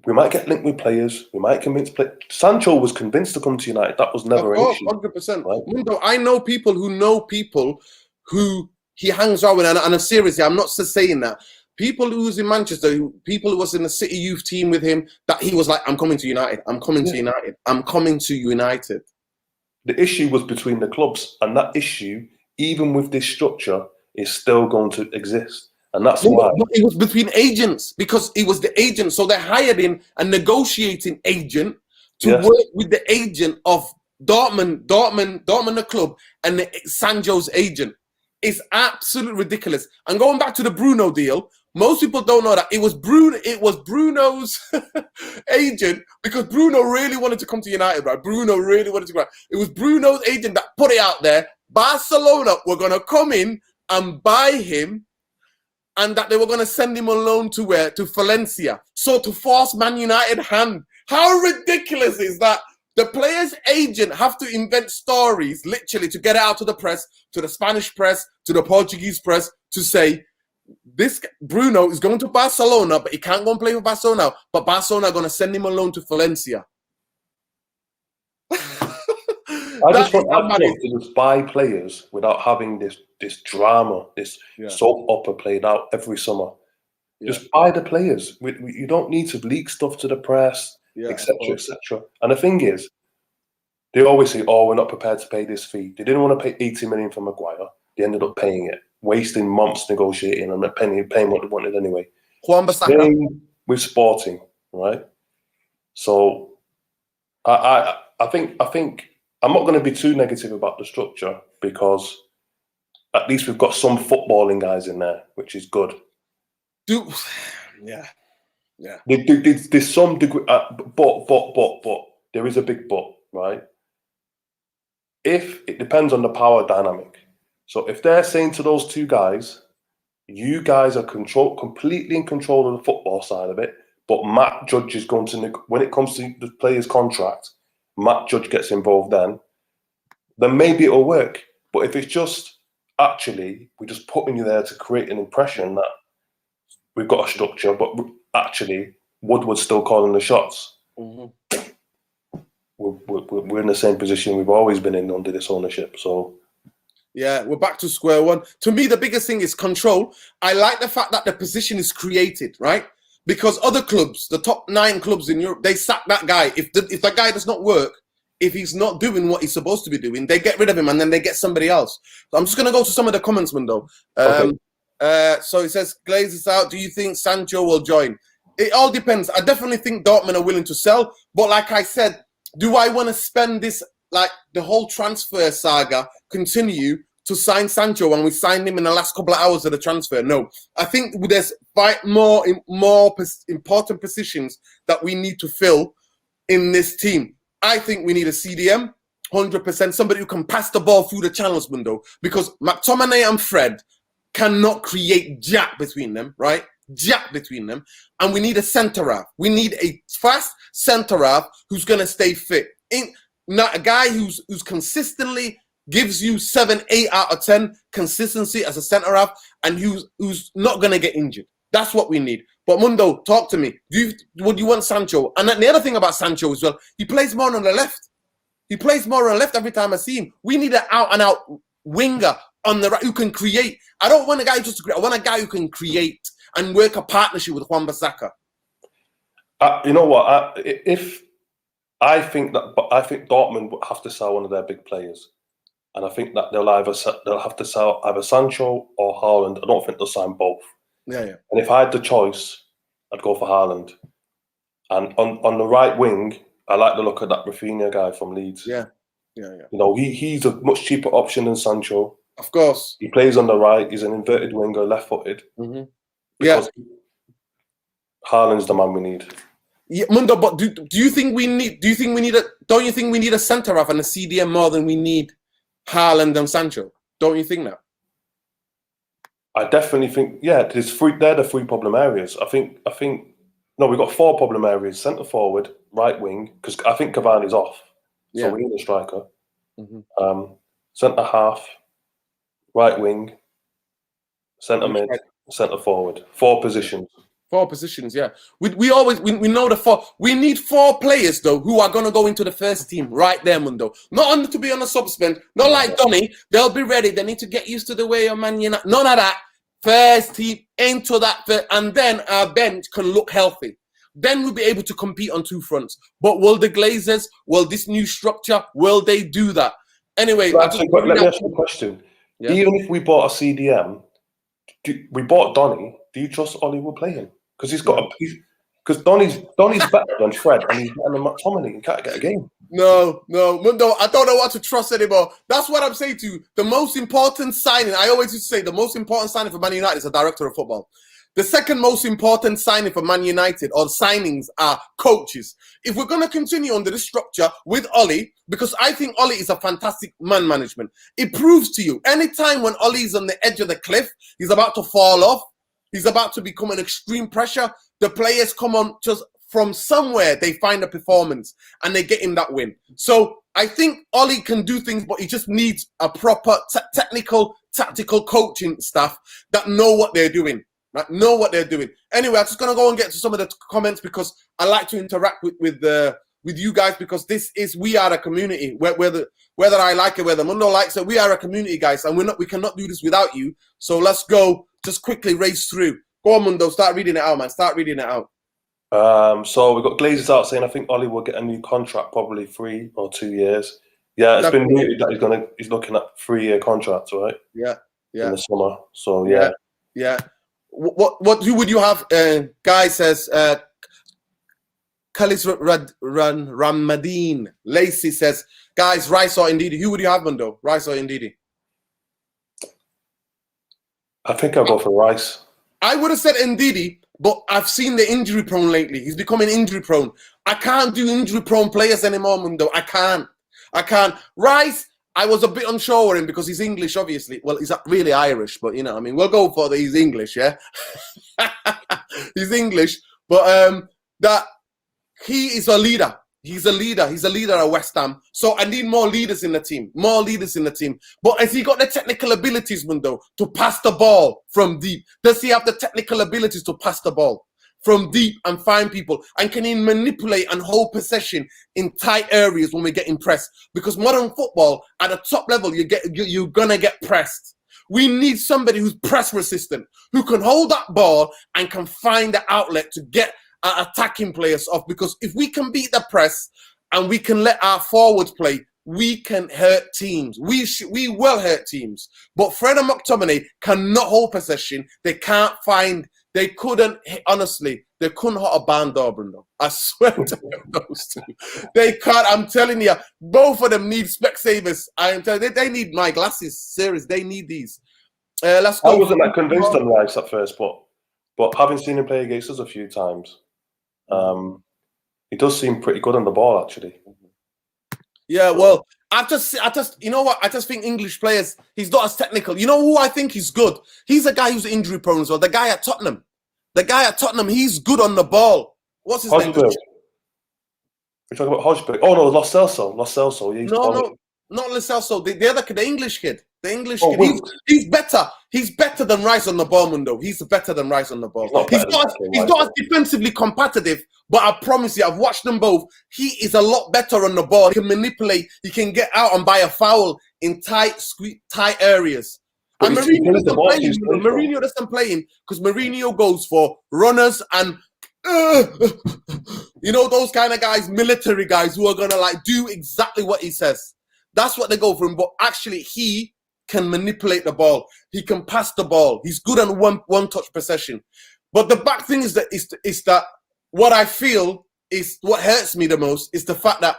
we might get linked with players. We might convince Sancho was convinced to come to United. That was never an issue. 100%. Right? Mundo, I know people who he hangs out with, and I'm seriously, I'm not just saying that. People who was in Manchester, people who was in the City youth team with him, that he was like, I'm coming to United. I'm coming to United. I'm coming to United. The issue was between the clubs, and that issue, even with this structure, is still going to exist. And that's why. But it was between agents, because it was the agent. So they hired in a negotiating agent to work with the agent of Dortmund, the club, and Sancho's agent. It's absolutely ridiculous. And going back to the Bruno deal, most people don't know that it was Bruno's agent, because Bruno really wanted to come to United, right? Bruno really wanted to go. It was Bruno's agent that put it out there. Barcelona were going to come in and buy him, and that they were going to send him on loan to where? To Valencia. So to force Man United hand. How ridiculous is that? The player's agent have to invent stories, literally, to get it out to the press, to the Spanish press, to the Portuguese press, to say, this Bruno is going to Barcelona, but he can't go and play for Barcelona. But Barcelona are going to send him on loan to Valencia. I just want to just buy players without having this drama, this soap opera played out every summer. Just buy the players. You don't need to leak stuff to the press, etc., etc. And the thing is, they always say, "Oh, we're not prepared to pay this fee." They didn't want to pay 80 million for Maguire. They ended up paying it, wasting months negotiating and paying what they wanted anyway. Same with Sporting, right? So, I think I'm not going to be too negative about the structure, because at least we've got some footballing guys in there, which is good. Yeah. There's some degree, but there is a big but, right? If it depends on the power dynamic. So if they're saying to those two guys, you guys are completely in control of the football side of it, but Matt Judge is going to, when it comes to the player's contract, Matt Judge gets involved then maybe it'll work. But if it's just, actually, we're just putting you there to create an impression that we've got a structure, but actually Woodward's still calling the shots. We're in the same position we've always been in under this ownership. So yeah, we're back to square one. To me, the biggest thing is control. I like the fact that the position is created, right? Because other clubs, the top 9 clubs in Europe, they sack that guy. If the guy does not work, if he's not doing what he's supposed to be doing, they get rid of him and then they get somebody else. So I'm just going to go to some of the comments, Mundo. So it says, Glaze is out. Do you think Sancho will join? It all depends. I definitely think Dortmund are willing to sell. But like I said, do I want to spend this, like the whole transfer saga, continue to sign Sancho when we signed him in the last couple of hours of the transfer? No. I think there's more important positions that we need to fill in this team. I think we need a CDM, 100%, somebody who can pass the ball through the channels, Mundo, because McTominay and Fred cannot create jack between them, right? Jack between them. And we need a centre half. We need a fast centre half who's going to stay fit. Not a guy who's consistently gives you 7, 8 out of 10 consistency as a centre half, and who's not going to get injured. That's what we need. But Mundo, talk to me. Would you want Sancho? And the other thing about Sancho as well, he plays more on the left. He plays more on the left every time I see him. We need an out-and-out winger on the right who can create. I don't want a guy just to create. I want a guy who can create and work a partnership with Wan-Bissaka. You know what? I think Dortmund would have to sell one of their big players, and I think that they'll have to sell either Sancho or Haaland. I don't think they'll sign both. Yeah. And if I had the choice, I'd go for Haaland. And on the right wing, I like the look of that Rafinha guy from Leeds. Yeah. You know, he's a much cheaper option than Sancho. Of course. He plays on the right. He's an inverted winger, left-footed. Because Haaland's the man we need. Yeah, Mundo, but do you think we need? Do you think we need a? Don't you think we need a centre half and a CDM more than we need Haaland and Sancho? Don't you think that? I definitely think, yeah, there's three. They're the three problem areas. I think. No, we've got four problem areas: centre forward, right wing, because I think Cavani's off, so Yeah. we need a striker. Mm-hmm. Centre half, right wing, centre mid, Right. centre forward. Four positions. Four positions, yeah. We always we know the four. We need four players though who are gonna go into the first team right there, Mundo. Not on to be on a subspend. Not like Donny. They'll be ready. They need to get used to the way of Man United. None of that. First team into that, and then our bench can look healthy. Then we'll be able to compete on two fronts. But will the Glazers? Will this new structure? Will they do that? Anyway, Let me ask you a question. Yeah. Even if we bought a CDM, we bought Donny. Do you trust Ollie will play him? Because he's got because Donny's better than Fred and he's better than McTominay. He can't get a game. No, Mundo, I don't know what to trust anymore. That's what I'm saying to you. The most important signing, I always used to say, the most important signing for Man United is a director of football. The second most important signing for Man United or signings are coaches. If we're going to continue under this structure with Ollie, because I think Ollie is a fantastic man management, it proves to you, anytime when Ollie is on the edge of the cliff, he's about to fall off, he's about to become an extreme pressure, the players come on just from somewhere, they find a performance and they get him that win. So I think Ollie can do things, but he just needs a proper technical, tactical coaching staff that know what they're doing. Right? Know what they're doing. Anyway, I'm just gonna go and get to some of the comments because I like to interact with you guys because we are a community. Whether I like it, whether Mundo likes it, we are a community, guys, and we cannot do this without you. So let's go, just quickly race through. Go on, Mundo, start reading it out, man. Start reading it out. So we've got Glazers out saying I think Ollie will get a new contract, probably 3 or 2 years. Yeah, it's been mooted that he's looking at 3-year contracts, right? Yeah. In the summer. So yeah. Who would you have? Guy says Khalis Ramadeen. Lacey says, guys, Rice or Ndidi. Who would you have, Mundo? Rice or Ndidi? I think I'll go for Rice. I would have said Ndidi, but I've seen the injury prone lately. He's becoming injury prone. I can't do injury prone players anymore, Mundo. I can't. Rice, I was a bit unsure with him because he's English, obviously. Well, he's really Irish, but you know, I mean, we'll go for he's English, yeah? He's English, but that he is a leader. He's a leader. He's a leader at West Ham. So I need more leaders in the team. More leaders in the team. But has he got the technical abilities, Mundo, to pass the ball from deep? Does he have the technical abilities to pass the ball from deep and find people? And can he manipulate and hold possession in tight areas when we get pressed? Because modern football, at the top level, you're going to get pressed. We need somebody who's press resistant, who can hold that ball and can find the outlet to get attacking players off, because if we can beat the press and we can let our forwards play, we can hurt teams. We will hurt teams. But Fred and McTominay cannot hold possession. They couldn't hit a barn door, Bruno. I swear to those two. They can't. I'm telling you, both of them need Specsavers. I'm telling you, they need my glasses. Serious, they need these. Let's go. I wasn't that convinced on Rice at first, but having seen him play against us a few times, he does seem pretty good on the ball, actually. Yeah, well, I just, you know what? I just think English players, he's not as technical. You know who I think he's good? He's a guy who's injury prone as well. The guy at Tottenham, he's good on the ball. What's his name? We're talking about Hodgberg. Oh no, Lo Celso. Yeah, no, not Lo Celso. The other kid, the English kid. Kid. He's better. He's better than Rice on the ball, Mundo. He's better than Rice on the ball. He's not as defensively competitive, but I promise you, I've watched them both. He is a lot better on the ball. He can manipulate. He can get out and buy a foul in tight areas. But and Mourinho doesn't play him because Mourinho goes for runners and you know, those kind of guys, military guys who are gonna like do exactly what he says. That's what they go for him. But actually, he can manipulate the ball. He can pass the ball. He's good on one touch possession. But the back thing is that what I feel is what hurts me the most is the fact that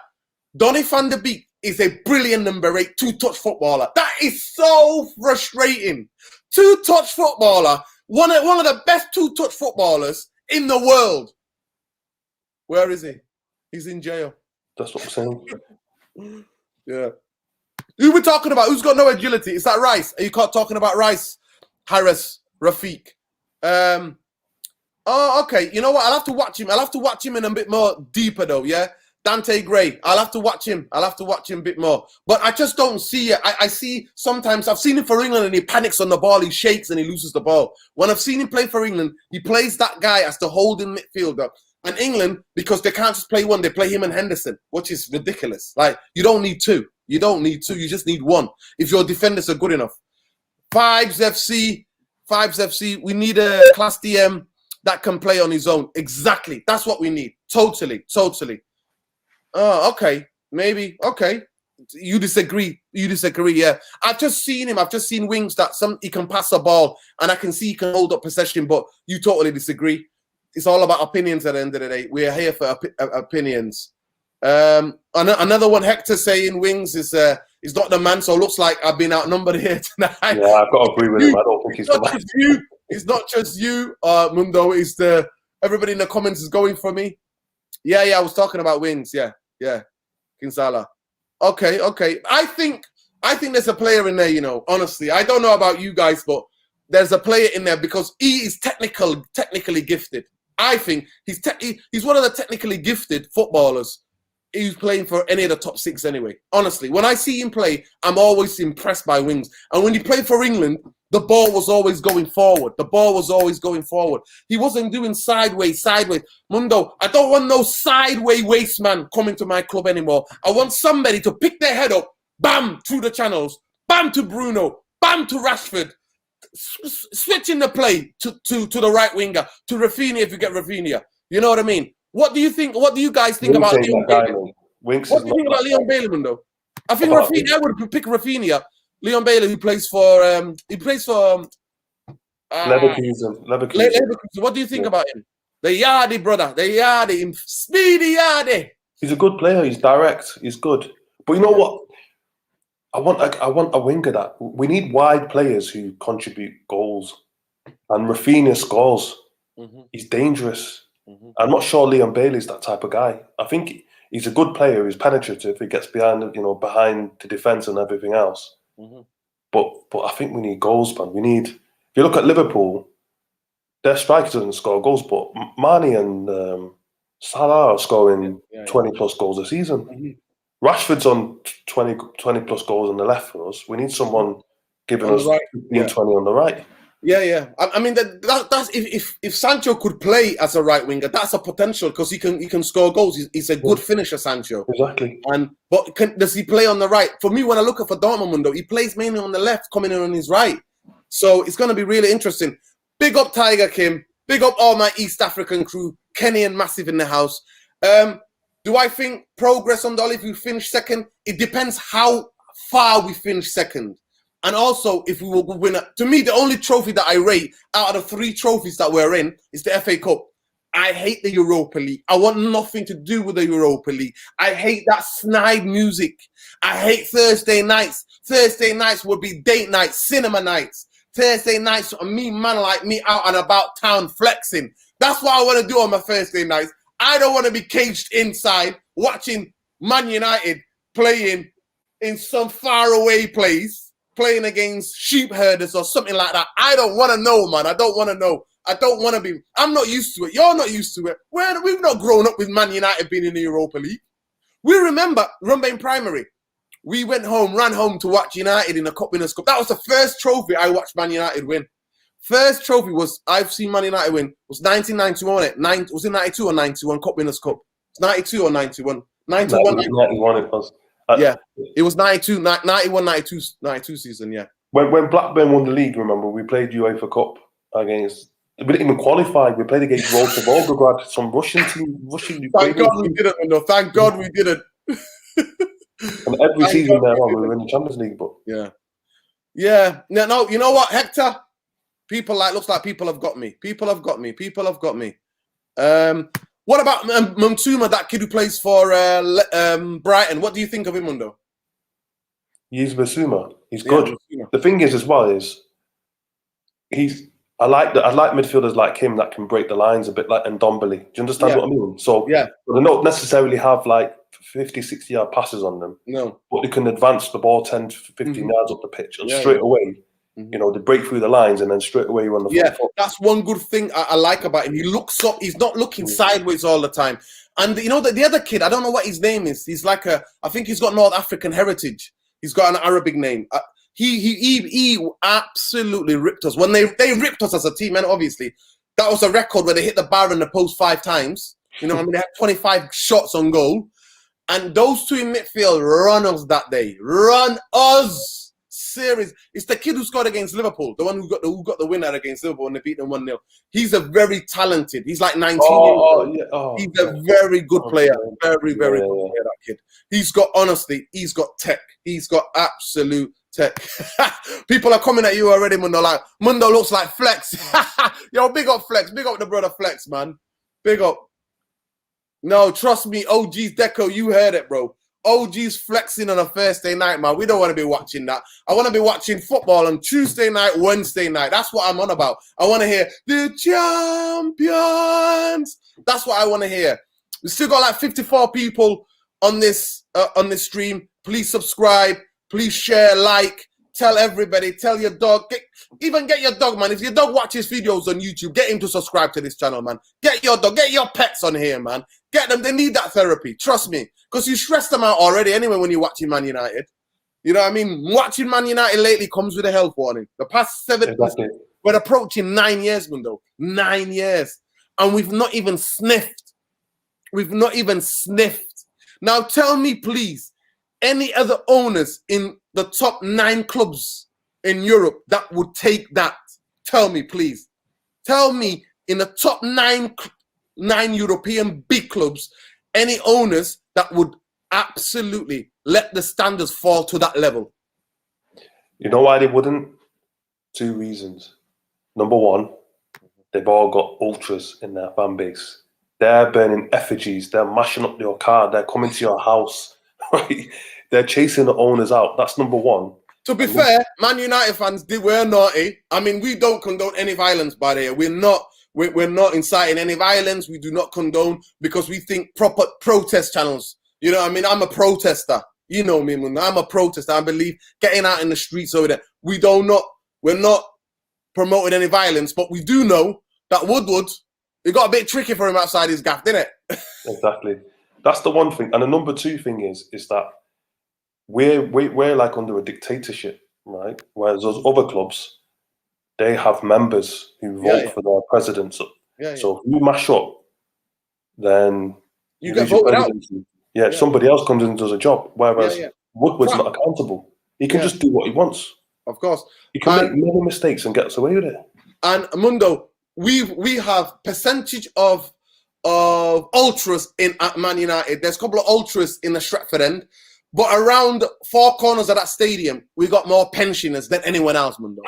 Donny van de Beek is a brilliant number 8 2-touch footballer. That is so frustrating. 2-touch footballer, one of the best 2-touch footballers in the world. Where is he? He's in jail. That's what I'm saying. Yeah. Who we talking about? Who's got no agility? Is that Rice? Are you talking about Rice, Harris, Rafiq? Oh, okay. You know what? I'll have to watch him. I'll have to watch him in a bit more deeper though. Yeah. Dante Gray. I'll have to watch him. I'll have to watch him a bit more. But I just don't see it. I see sometimes I've seen him for England and he panics on the ball. He shakes and he loses the ball. When I've seen him play for England, he plays that guy as the holding midfielder. And England, because they can't just play one, they play him and Henderson, which is ridiculous. Like, you don't need two. You don't need two. You just need one if your defenders are good enough. Fives FC. We need a class DM that can play on his own. Exactly. That's what we need. Totally. Oh, okay. Maybe. Okay. You disagree. Yeah. I've just seen him. I've just seen wings that he can pass a ball and I can see he can hold up possession, but you totally disagree. It's all about opinions at the end of the day. We're here for opinions. Another one, Hector saying wings is not the man, so it looks like I've been outnumbered here tonight. Yeah, I've got to agree with him. I don't think he's the man. It's not just you, Mundo. It's everybody in the comments is going for me. Yeah, I was talking about wings. Yeah, Kinsala. Okay. I think there's a player in there. You know, honestly, I don't know about you guys, but there's a player in there because he is technically gifted. I think he's one of the technically gifted footballers. He's playing for any of the top six anyway. Honestly, when I see him play, I'm always impressed by wings. And when he played for England, the ball was always going forward. He wasn't doing sideways. Mundo, I don't want no sideways waste man coming to my club anymore. I want somebody to pick their head up, bam, through the channels, bam to Bruno, bam to Rashford, switching the play to the right winger, to Rafinha if you get Rafinha. You know what I mean? What do you think? What do you guys think about Leon Bailey? What do you think about Leon Bailey, Mundo? I think Rafinha. I would pick Rafinha. Leon Bailey, who plays for Leverkusen. What do you think about him? The Yardy brother, Speedy Yardy. He's a good player. He's direct. He's good. But you know what? I want a winger that we need wide players who contribute goals. And Rafinha scores. Mm-hmm. He's dangerous. Mm-hmm. I'm not sure Leon Bailey's that type of guy. I think he's a good player. He's penetrative. He gets behind the defense and everything else. Mm-hmm. But I think we need goals, man. If you look at Liverpool, their striker doesn't score goals, but Mane and Salah are scoring 20 plus goals a season. Mm-hmm. Rashford's on 20 plus goals on the left for us. We need someone giving us 15, 20 on the right. Yeah. I mean that's if Sancho could play as a right winger, that's a potential because he can score goals. He's a good finisher, Sancho. Exactly. But does he play on the right? For me, when I look at for Dortmund, Mundo, he plays mainly on the left, coming in on his right. So it's going to be really interesting. Big up Tiger Kim. Big up all my East African crew. Kenny and Massive in the house. Do I think progress on Dolly if we finish second? It depends how far we finish second. And also, if we will win, to me, the only trophy that I rate out of the 3 trophies that we're in is the FA Cup. I hate the Europa League. I want nothing to do with the Europa League. I hate that snide music. I hate Thursday nights. Thursday nights would be date nights, cinema nights. Thursday nights, me, man like me, out and about town flexing. That's what I want to do on my Thursday nights. I don't want to be caged inside watching Man United playing in some faraway place, playing against sheep herders or something like that. I don't want to know, man. I don't want to know. I don't want to be. I'm not used to it. You're not used to it. We've not grown up with Man United being in the Europa League. We remember in primary. We ran home to watch United in the Cup Winners' Cup. That was the first trophy I watched Man United win. First trophy I've seen Man United win was 1991, wasn't it? Was it 92 or 91 Cup Winners' Cup? It's 92 or 91? 91 it was. Yeah, it was 92, 91, 92 season, yeah. When Blackburn won the league, remember, we played UEFA Cup against... We didn't even qualify. We played against Rosa Volgograd, some Russian team. Thank God we didn't, no. Thank God we didn't. And every season there on, we were in the Champions League, but... Yeah. No, you know what, Hector? Looks like people have got me. People have got me. What about Mumtuma, that kid who plays for Brighton? What do you think of him, Mundo? He's Basuma. He's good. Basuma. The thing is, as well, is I like midfielders like him that can break the lines a bit like Ndombele. Do you understand what I mean? So Yeah. they don't necessarily have like 50, 60-yard passes on them. No. But they can advance the ball 10 to 15 yards up the pitch and Yeah, straight yeah. away, you know, they break through the lines and then straight away you're on the front foot. That's one good thing I like about him. He looks up. He's not looking sideways all the time. And you know, the other kid, I don't know what his name is. He's like I think he's got North African heritage. He's got an Arabic name. He absolutely ripped us. When they ripped us as a team, and obviously that was a record where they hit the bar in the post 5 times. You know what I mean? They had 25 shots on goal. And those two in midfield run us that day. Run us. Serious. It's the kid who scored against Liverpool, the one who got the winner against Liverpool and they beat them 1-0. He's a very talented. He's like 19 years old. Yeah. He's a very good player. Very good player, that kid. He's got tech. He's got absolute tech. People are coming at you already, Mundo. Like, Mundo looks like Flex. Yo, big up Flex. Big up the brother Flex, man. Big up. No, trust me, OG's Deco, you heard it, bro. OG's flexing on a Thursday night, man. We don't want to be watching that. I want to be watching football on Tuesday night, Wednesday night. That's what I'm on about. I want to hear the champions. That's what I want to hear. We still got like 54 people on this stream. Please subscribe. Please share, like. Tell everybody. Tell your dog. Even get your dog, man. If your dog watches videos on YouTube, get him to subscribe to this channel, man. Get your dog. Get your pets on here, man. Get them. They need that therapy. Trust me. Because you stress them out already anyway when you're watching Man United. You know what I mean? Watching Man United lately comes with a health warning. The past 7 years, we're approaching 9 years, Mundo. 9 years. And we've not even sniffed. We've not even sniffed. Now tell me, please, any other owners in the top 9 clubs in Europe that would take that? Tell me, please. Tell me in the top 9 European big clubs, any owners that would absolutely let the standards fall to that level. You know why they wouldn't? 2 reasons. Number 1, they've all got ultras in their fan base. They're burning effigies. They're mashing up your car. They're coming to your house. Right? They're chasing the owners out. That's number 1. To be fair, Man United fans, they were naughty. I mean, we don't condone any violence, by the way. We're not inciting any violence. We do not condone because we think proper protest channels. You know what I mean? I'm a protester. You know me, man. I'm a protester. I believe getting out in the streets over there. We're not promoting any violence, but we do know that Woodward, it got a bit tricky for him outside his gaff, didn't it? Exactly. That's the one thing. And the number 2 thing is that we're like under a dictatorship, right? Whereas those other clubs, they have members who vote for their presidents. So if you mash up, then you get voted out. Yeah, somebody else comes in and does a job. Whereas Woodward's not accountable. He can just do what he wants. Of course. He can make many mistakes and get away with it. And Mundo, we have percentage of ultras at Man United. There's a couple of ultras in the Stretford end. But around 4 corners of that stadium, we got more pensioners than anyone else, Mundo.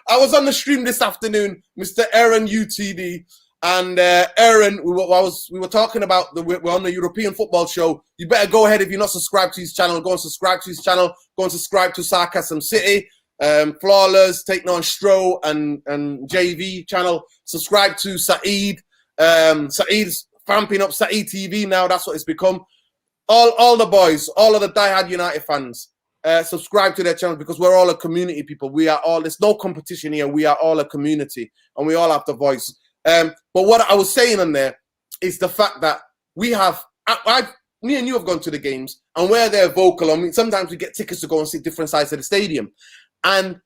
I was on the stream this afternoon, Mr. Aaron UTD, and Aaron, we were talking about we're on the European Football Show. You better go ahead if you're not subscribed to his channel. Go and subscribe to his channel. Go and subscribe to Sarcasm City, Flawless, Taking on Stro, and JV channel. Subscribe to Saeed. Saeed's vamping up Saeed TV now. That's what it's become. All the boys, all of the diehard United fans, subscribe to their channel because we're all a community, people. We are all, there's no competition here. We are all a community and we all have the voice. But what I was saying on there is the fact that we have, me and you have gone to the games and we're there vocal. I mean, sometimes we get tickets to go and see different sides of the stadium. And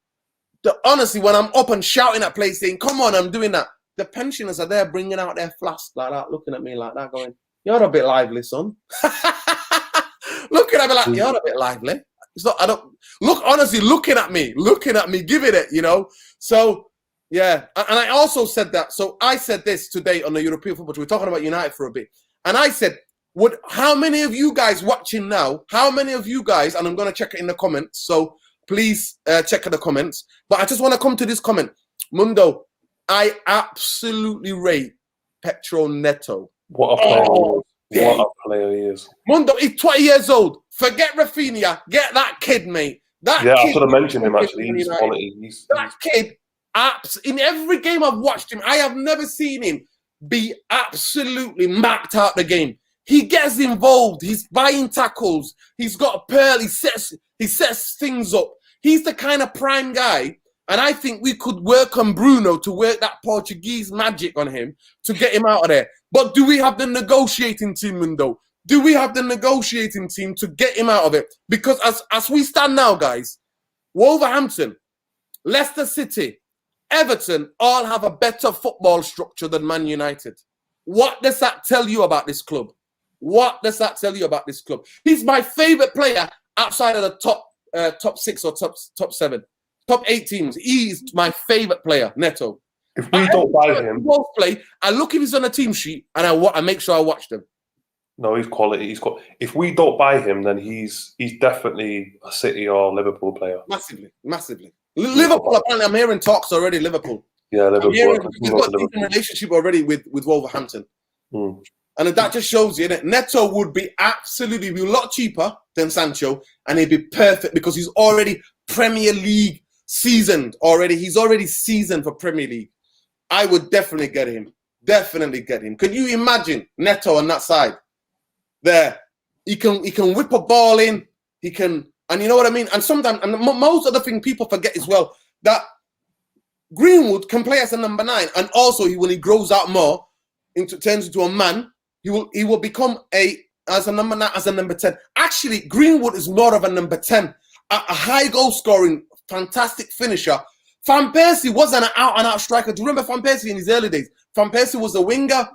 honestly, when I'm up and shouting at players saying, come on, I'm doing that, the pensioners are there bringing out their flask like that, looking at me like that, going, you're a bit lively, son. Looking at me like, you're a bit lively. It's not, I don't, look, honestly, looking at me, giving it, you know. So, yeah. And I also said that. So I said this today on the European Football Show. We're talking about United for a bit. And I said, how many of you guys watching now, how many of you guys, and I'm going to check it in the comments. So please check in the comments. But I just want to come to this comment. Mundo, I absolutely rate Petro Neto. What a player he is. What a player he is. Mundo, he's 20 years old. Forget Rafinha. Get that kid, mate. That Yeah, I kid, should have mentioned him actually. Man He's United. quality. That kid, in every game I've watched him, I have never seen him be absolutely marked out the game. He gets involved. He's buying tackles. He's got a pearl. He sets things up. He's the kind of prime guy. And I think we could work on Bruno to work that Portuguese magic on him to get him out of there. But do we have the negotiating team, Mundo? Do we have the negotiating team to get him out of it? Because as we stand now, guys, Wolverhampton, Leicester City, Everton all have a better football structure than Man United. What does that tell you about this club? What does that tell you about this club? He's my favorite player outside of the top 6 or top 7. Top 8 teams. He's my favorite player, Neto. If we don't buy him, play, I look if he's on a team sheet and I make sure I watch them. No, he's quality. If we don't buy him, then he's definitely a City or Liverpool player. Massively. Liverpool, apparently, I'm hearing talks already. Liverpool. Yeah, Liverpool. He's got a decent relationship already with Wolverhampton. And that just shows you that Neto would be absolutely a lot cheaper than Sancho, and he'd be perfect because he's already Premier League seasoned already. He's already seasoned for Premier League. I would definitely get him. Definitely get him. Can you imagine Neto on that side? There, he can whip a ball in. He can, and you know what I mean. And sometimes, and most of the thing people forget as well, that Greenwood can play as a number 9, and also when he grows out more, turns into a man, he will become as a number 9, as a number 10. Actually, Greenwood is more of a number 10, a high goal scoring, fantastic finisher. Van Persie was an out-and-out striker. Do you remember Van Persie in his early days? Van Persie was a winger,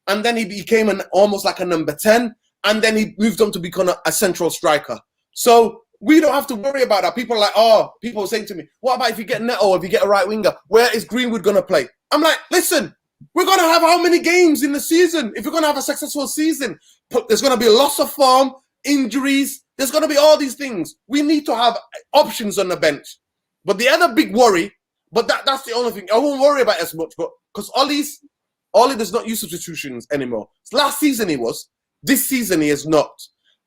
and then he became almost like a number 10, and then he moved on to become a central striker. So we don't have to worry about that. People are like, people are saying to me, what about if you get Neto or if you get a right winger? Where is Greenwood going to play? I'm like, listen, we're going to have how many games in the season? If we're going to have a successful season, there's going to be a loss of form, injuries. There's going to be all these things. We need to have options on the bench. But the other big worry, but that's the only thing. I won't worry about it as much, but because Ollie does not use substitutions anymore. Last season he was. This season he is not.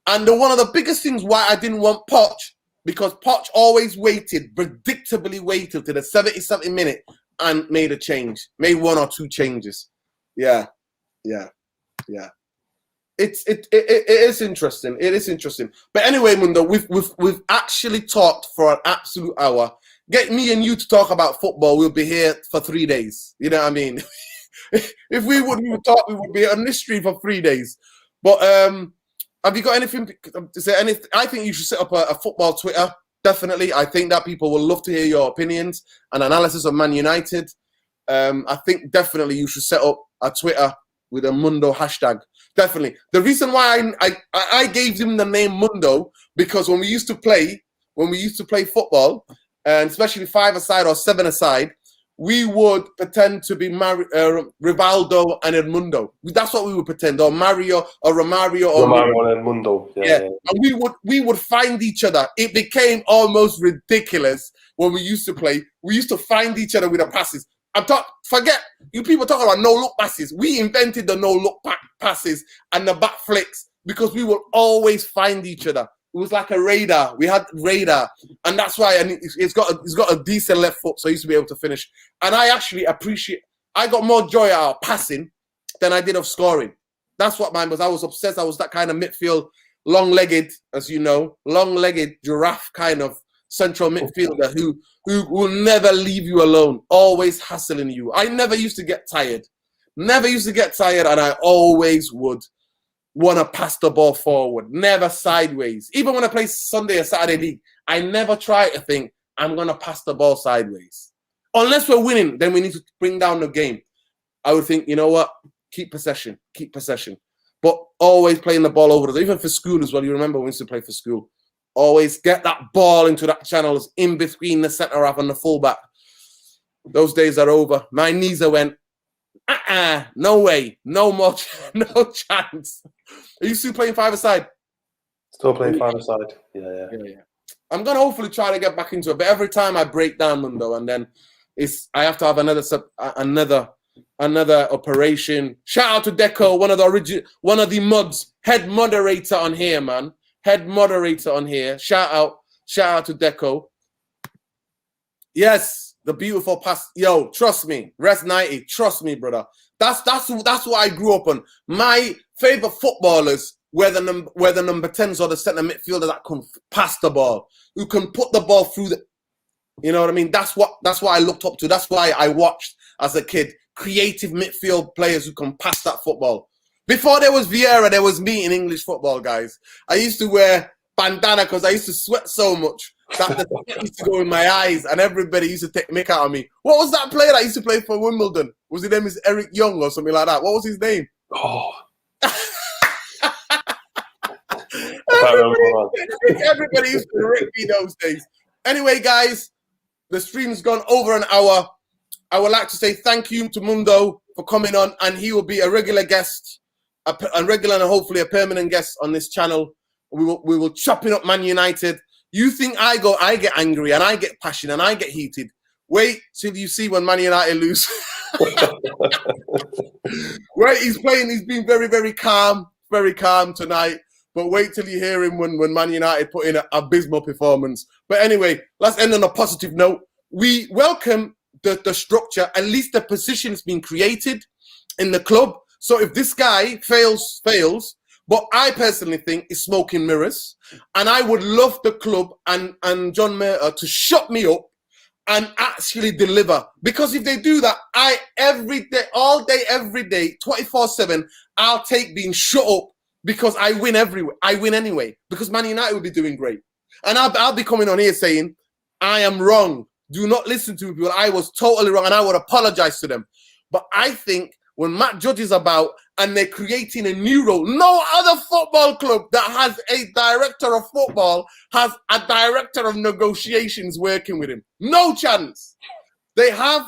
And one of the biggest things why I didn't want Poch, because Poch always predictably waited to the 77th minute and made a change. Made 1 or 2 changes. Yeah. It is interesting. It is interesting. But anyway, Mundo, we've actually talked for an absolute hour. Get me and you to talk about football, we'll be here for 3 days. You know what I mean? If we would talk, we would be on this stream for 3 days. But have you got anything to say? I think you should set up a football Twitter. Definitely. I think that people will love to hear your opinions and analysis of Man United. I think definitely you should set up a Twitter with a Mundo hashtag. Definitely. The reason why I gave him the name Mundo, because when we used to play football, and especially 5-a-side or 7-a-side, we would pretend to be Rivaldo and Edmundo. That's what we would pretend, or Mario or Romario or Romario and Edmundo. Yeah. And we would find each other. It became almost ridiculous when we used to play. We used to find each other with the passes. Forget you people talk about no-look passes. We invented the no-look passes and the back flicks because we will always find each other. It was like a radar. We had radar, and that's why. And it's got a decent left foot, so he used to be able to finish. And I actually appreciate. I got more joy out of passing than I did of scoring. That's what mine was. I was obsessed. I was that kind of midfield, long-legged, as you know, long-legged giraffe kind of central midfielder who will never leave you alone, always hassling you. I never used to get tired. And I always would want to pass the ball forward, never sideways. Even when I play Sunday or Saturday league, I never try to think I'm going to pass the ball sideways. Unless we're winning, then we need to bring down the game. I would think, you know what? Keep possession. But always playing the ball over. Even for school as well. You remember when we used to play for school. Always get that ball into that channels in between the centre half and the fullback. Those days are over. My knees went, no way, no more, no chance. Are you still playing 5-a-side? Still playing 5-a-side. Yeah. I'm gonna hopefully try to get back into it, but every time I break down, Mundo, and then I have to have another operation. Shout out to Deco, one of the mods, head moderator on here, man. Head moderator on here. Shout Shout out to Deco. Yes, the beautiful pass. Yo, trust me, Res 90. Trust me, brother. That's what I grew up on. My favorite footballers were the number 10s or the centre midfielder that can pass the ball, who can put the ball through the. You know what I mean? That's what I looked up to. That's why I watched as a kid creative midfield players who can pass that football. Before there was Vieira, there was me in English football, guys. I used to wear bandana because I used to sweat so much that the sweat used to go in my eyes, and everybody used to take mick out of me. What was that player that used to play for Wimbledon? Was his name is Eric Young or something like that? What was his name? Oh. Everybody used to rip me those days. Anyway, guys, the stream's gone over an hour. I would like to say thank you to Mundo for coming on, and he will be a regular guest, a regular and hopefully a permanent guest on this channel. We will chopping up Man United. You think I get angry and I get passionate and I get heated. Wait till you see when Man United lose. Wait, he's been very, very calm tonight. But wait till you hear him when Man United put in an abysmal performance. But anyway, let's end on a positive note. We welcome the structure. At least the position's been created in the club. So if this guy fails. But I personally think it's smoke and mirrors. And I would love the club and John Mayer to shut me up and actually deliver. Because if they do that, every day, all day, every day, 24/7, I'll take being shut up because I win everywhere. I win anyway. Because Man United will be doing great. And I'll be coming on here saying, I am wrong. Do not listen to people. I was totally wrong and I would apologize to them. But I think when Matt Judge is about and they're creating a new role, no other football club that has a director of football has a director of negotiations working with him. No chance. They have,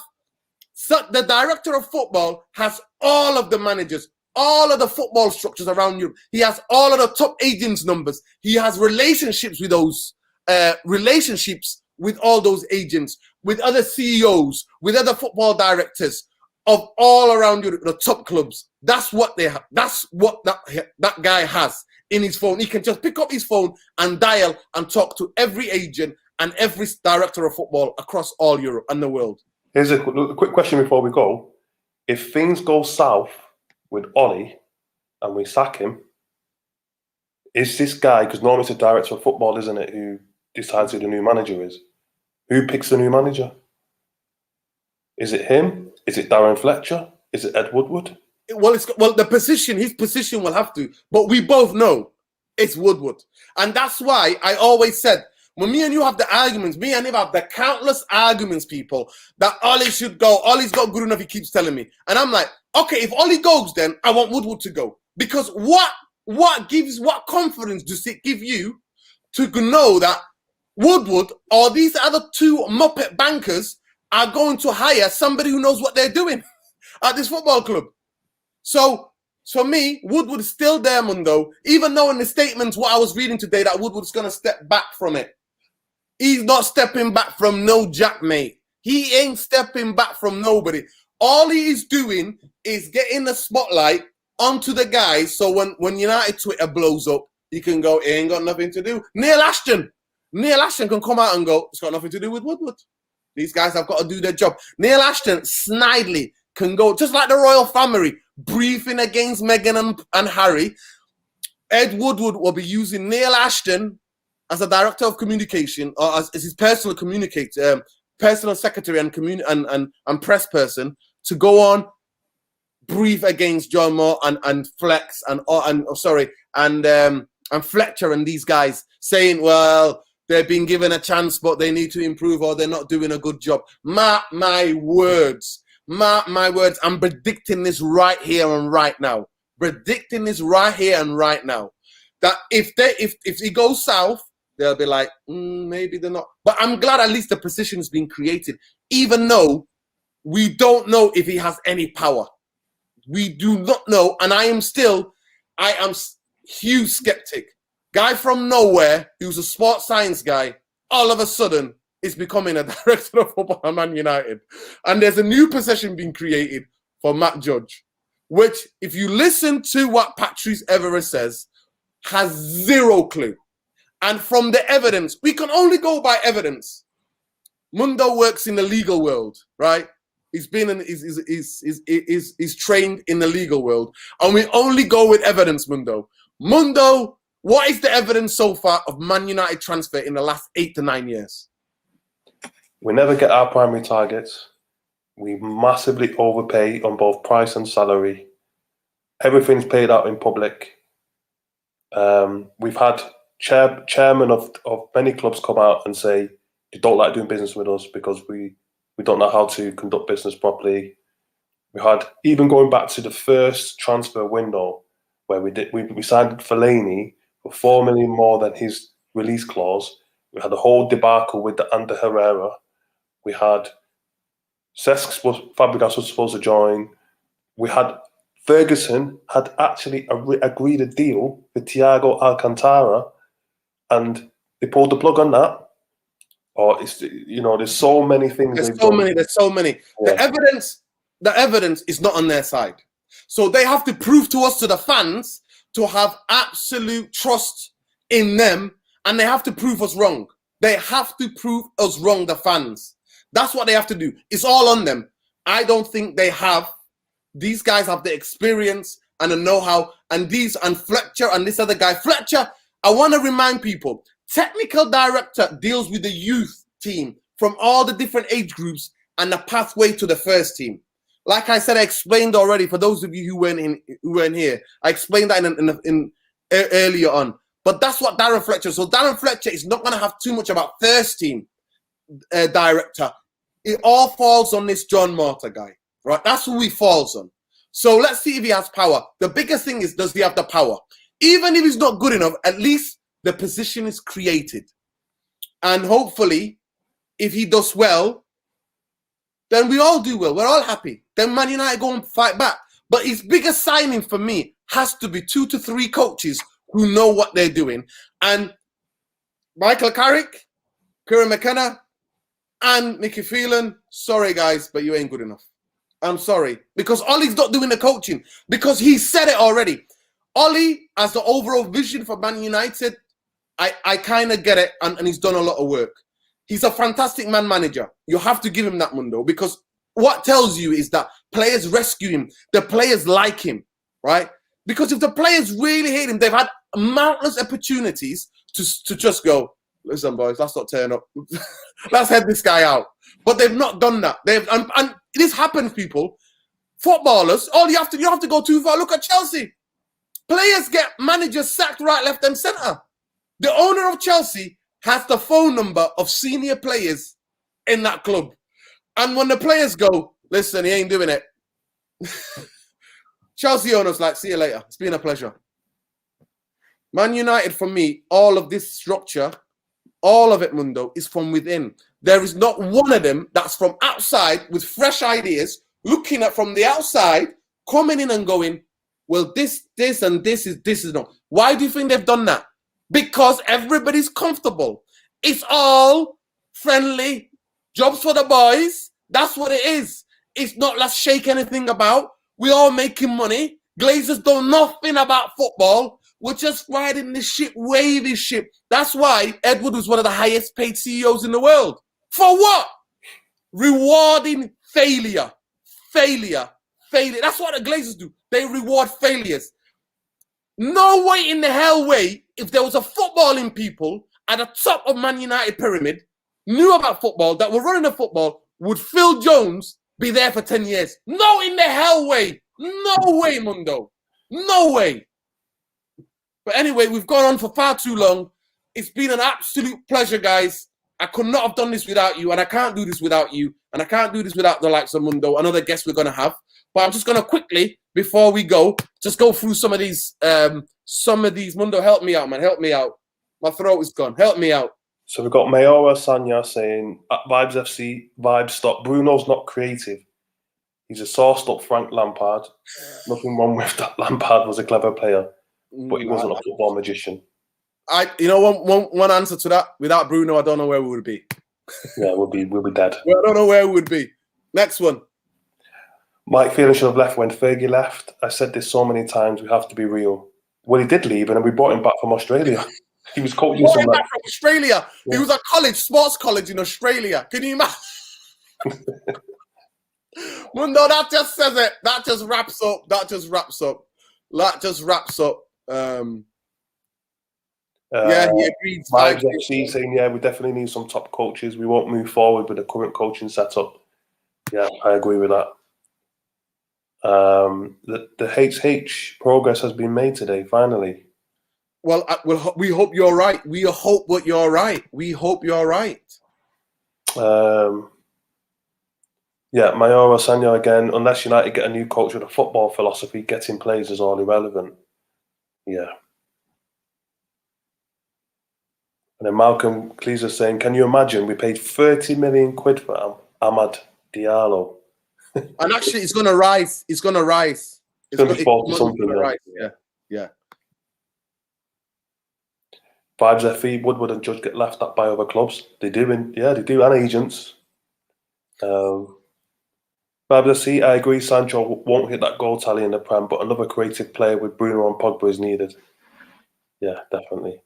the director of football has all of the managers, all of the football structures around Europe. He has all of the top agents' numbers. He has relationships with those, with all those agents, with other CEOs, with other football directors of all around Europe, the top clubs. That's what they have. That's what that guy has in his phone. He can just pick up his phone and dial and talk to every agent and every director of football across all Europe and the world. Here's a quick question before we go. If things go south with Ollie and we sack him, is this guy, because normally it's a director of football, isn't it, who decides who the new manager is? Who picks the new manager? Is it him? Is it Darren Fletcher? Is it Ed Woodward? Well, his position will have to, but we both know it's Woodward. And that's why I always said, when me and you have the arguments, me and him have the countless arguments, people, that Ollie should go. Ollie's not good enough, he keeps telling me. And I'm like, okay, if Ollie goes, then I want Woodward to go. Because what confidence does it give you to know that Woodward or these other two Muppet bankers are going to hire somebody who knows what they're doing at this football club? So for me, Woodward is still there, Mundo, even though in the statements what I was reading today that Woodward's going to step back from it. He's not stepping back from no jack, mate. He ain't stepping back from nobody. All he is doing is getting the spotlight onto the guys, so when United Twitter blows up, he can go, it ain't got nothing to do. Neil Ashton can come out and go, it's got nothing to do with Woodward. These guys have got to do their job. Neil Ashton snidely can go, just like the royal family, briefing against Meghan and Harry. Ed Woodward will be using Neil Ashton as a director of communication, or as his personal communicator, personal secretary and press person, to go on, brief against John Moore and Flex and Fletcher and these guys, saying, well, they've been given a chance, but they need to improve or they're not doing a good job. Mark my words. I'm predicting this right here and right now. That if he goes south, they'll be like, maybe they're not. But I'm glad at least the position has been created, even though we don't know if he has any power. We do not know, and I am huge skeptic. Guy from nowhere, who's a sports science guy, all of a sudden is becoming a director of football at Man United. And there's a new position being created for Matt Judge, which, if you listen to what Patrice Evra says, has zero clue. And from the evidence, we can only go by evidence. Mundo works in the legal world, right? He's trained in the legal world. And we only go with evidence, Mundo. Mundo, what is the evidence so far of Man United transfer in the last 8 to 9 years? We never get our primary targets. We massively overpay on both price and salary. Everything's paid out in public. We've had chairmen of many clubs come out and say they don't like doing business with us because we don't know how to conduct business properly. We had, even going back to the first transfer window where we signed Fellaini for 4 million more than his release clause. We had the whole debacle with the Ander Herrera. We had Cesc Fabregas was supposed to join. We had Ferguson had actually agreed a deal with Thiago Alcantara, and they pulled the plug on that. Or it's, there's so many things. There's so many. Yeah. The evidence is not on their side. So they have to prove to us, to the fans, to have absolute trust in them, and they have to prove us wrong. They have to prove us wrong, the fans. That's what they have to do. It's all on them. I don't think they have. These guys have the experience and the know-how, and Fletcher and this other guy. Fletcher, I want to remind people, technical director deals with the youth team from all the different age groups and the pathway to the first team. Like I said, I explained already, for those of you who weren't here, I explained that in earlier on. But that's what Darren Fletcher. So Darren Fletcher is not going to have too much about first team director. It all falls on this John Mortar guy, right? That's who he falls on. So let's see if he has power. The biggest thing is, does he have the power? Even if he's not good enough, at least the position is created. And hopefully, if he does well, then we all do well. We're all happy. Then Man United go and fight back. But his biggest signing for me has to be 2 to 3 coaches who know what they're doing. And Michael Carrick, Kieran McKenna, and Mickey Phelan, sorry guys, but you ain't good enough. I'm sorry. Because Ollie's not doing the coaching. Because he said it already. Ollie, as the overall vision for Man United, I kind of get it, and he's done a lot of work. He's a fantastic man manager. You have to give him that, Mundo, because what tells you is that players rescue him. The players like him, right? Because if the players really hate him, they've had countless opportunities to just go, listen, boys, let's not turn up. Let's head this guy out. But they've not done that. And this happens, people. Footballers, you have to go too far. Look at Chelsea. Players get managers sacked right, left, and centre. The owner of Chelsea has the phone number of senior players in that club. And when the players go, listen, he ain't doing it. Chelsea owners like, see you later. It's been a pleasure. Man United, for me, all of this structure, all of it, Mundo, is from within. There is not one of them that's from outside with fresh ideas, looking at from the outside, coming in and going, well, this, and this is not. Why do you think they've done that? Because everybody's comfortable. It's all friendly. Jobs for the boys. That's what it is. It's not, let's shake anything about. We're all making money. Glazers know nothing about football. We're just riding this ship, wavy ship. That's why Edward was one of the highest paid CEOs in the world. For what? Rewarding failure. Failure. That's what the Glazers do. They reward failures. No way in the hell way, if there was a footballing people at the top of Man United pyramid, knew about football, that were running the football, would Phil Jones be there for 10 years? No in the hell way. No way, Mundo. No way. But anyway, we've gone on for far too long. It's been an absolute pleasure, guys. I could not have done this without you, and I can't do this without you, and I can't do this without the likes of Mundo, another guest we're going to have. But I'm just going to quickly, before we go, just go through some of these. Mundo, help me out, man. Help me out. My throat is gone. Help me out. So we've got Mayora Sanya saying, at Vibes FC, vibes stop. Bruno's not creative. He's a sauced up Frank Lampard. Nothing wrong with that. Lampard was a clever player, but he wasn't a football magician. One answer to that. Without Bruno, I don't know where we would be. Yeah, we'll be dead. Well, I don't know where we would be. Next one. Mike Phelan should have left when Fergie left. I said this so many times, we have to be real. Well, he did leave, and then we brought him back from Australia. He was He coaching brought some him like back from Australia. yeah. He was at college, sports college in Australia. Can you imagine? Mundo, that just says it. That just wraps up. That just wraps up. That just wraps up. Yeah, he agreed. Vibes FC saying, yeah, we definitely need some top coaches. We won't move forward with the current coaching setup. Yeah, I agree with that. The HH progress has been made today, finally. Well, we hope you're right. We hope that you're right. We hope you're right. Yeah, Mayora Sanyo again. Unless United get a new coach with a football philosophy, getting players is all irrelevant. Yeah. And then Malcolm Cleese is saying, can you imagine we paid 30 million quid for Amad Diallo? And actually, it's going to rise. It's going to rise. It's going to be 40 something. Rise. Yeah. Vibes FE, Woodward and Judge get laughed at by other clubs. They do, and agents. Vibes FC, I agree. Sancho won't hit that goal tally in the Prem, but another creative player with Bruno and Pogba is needed. Yeah, definitely.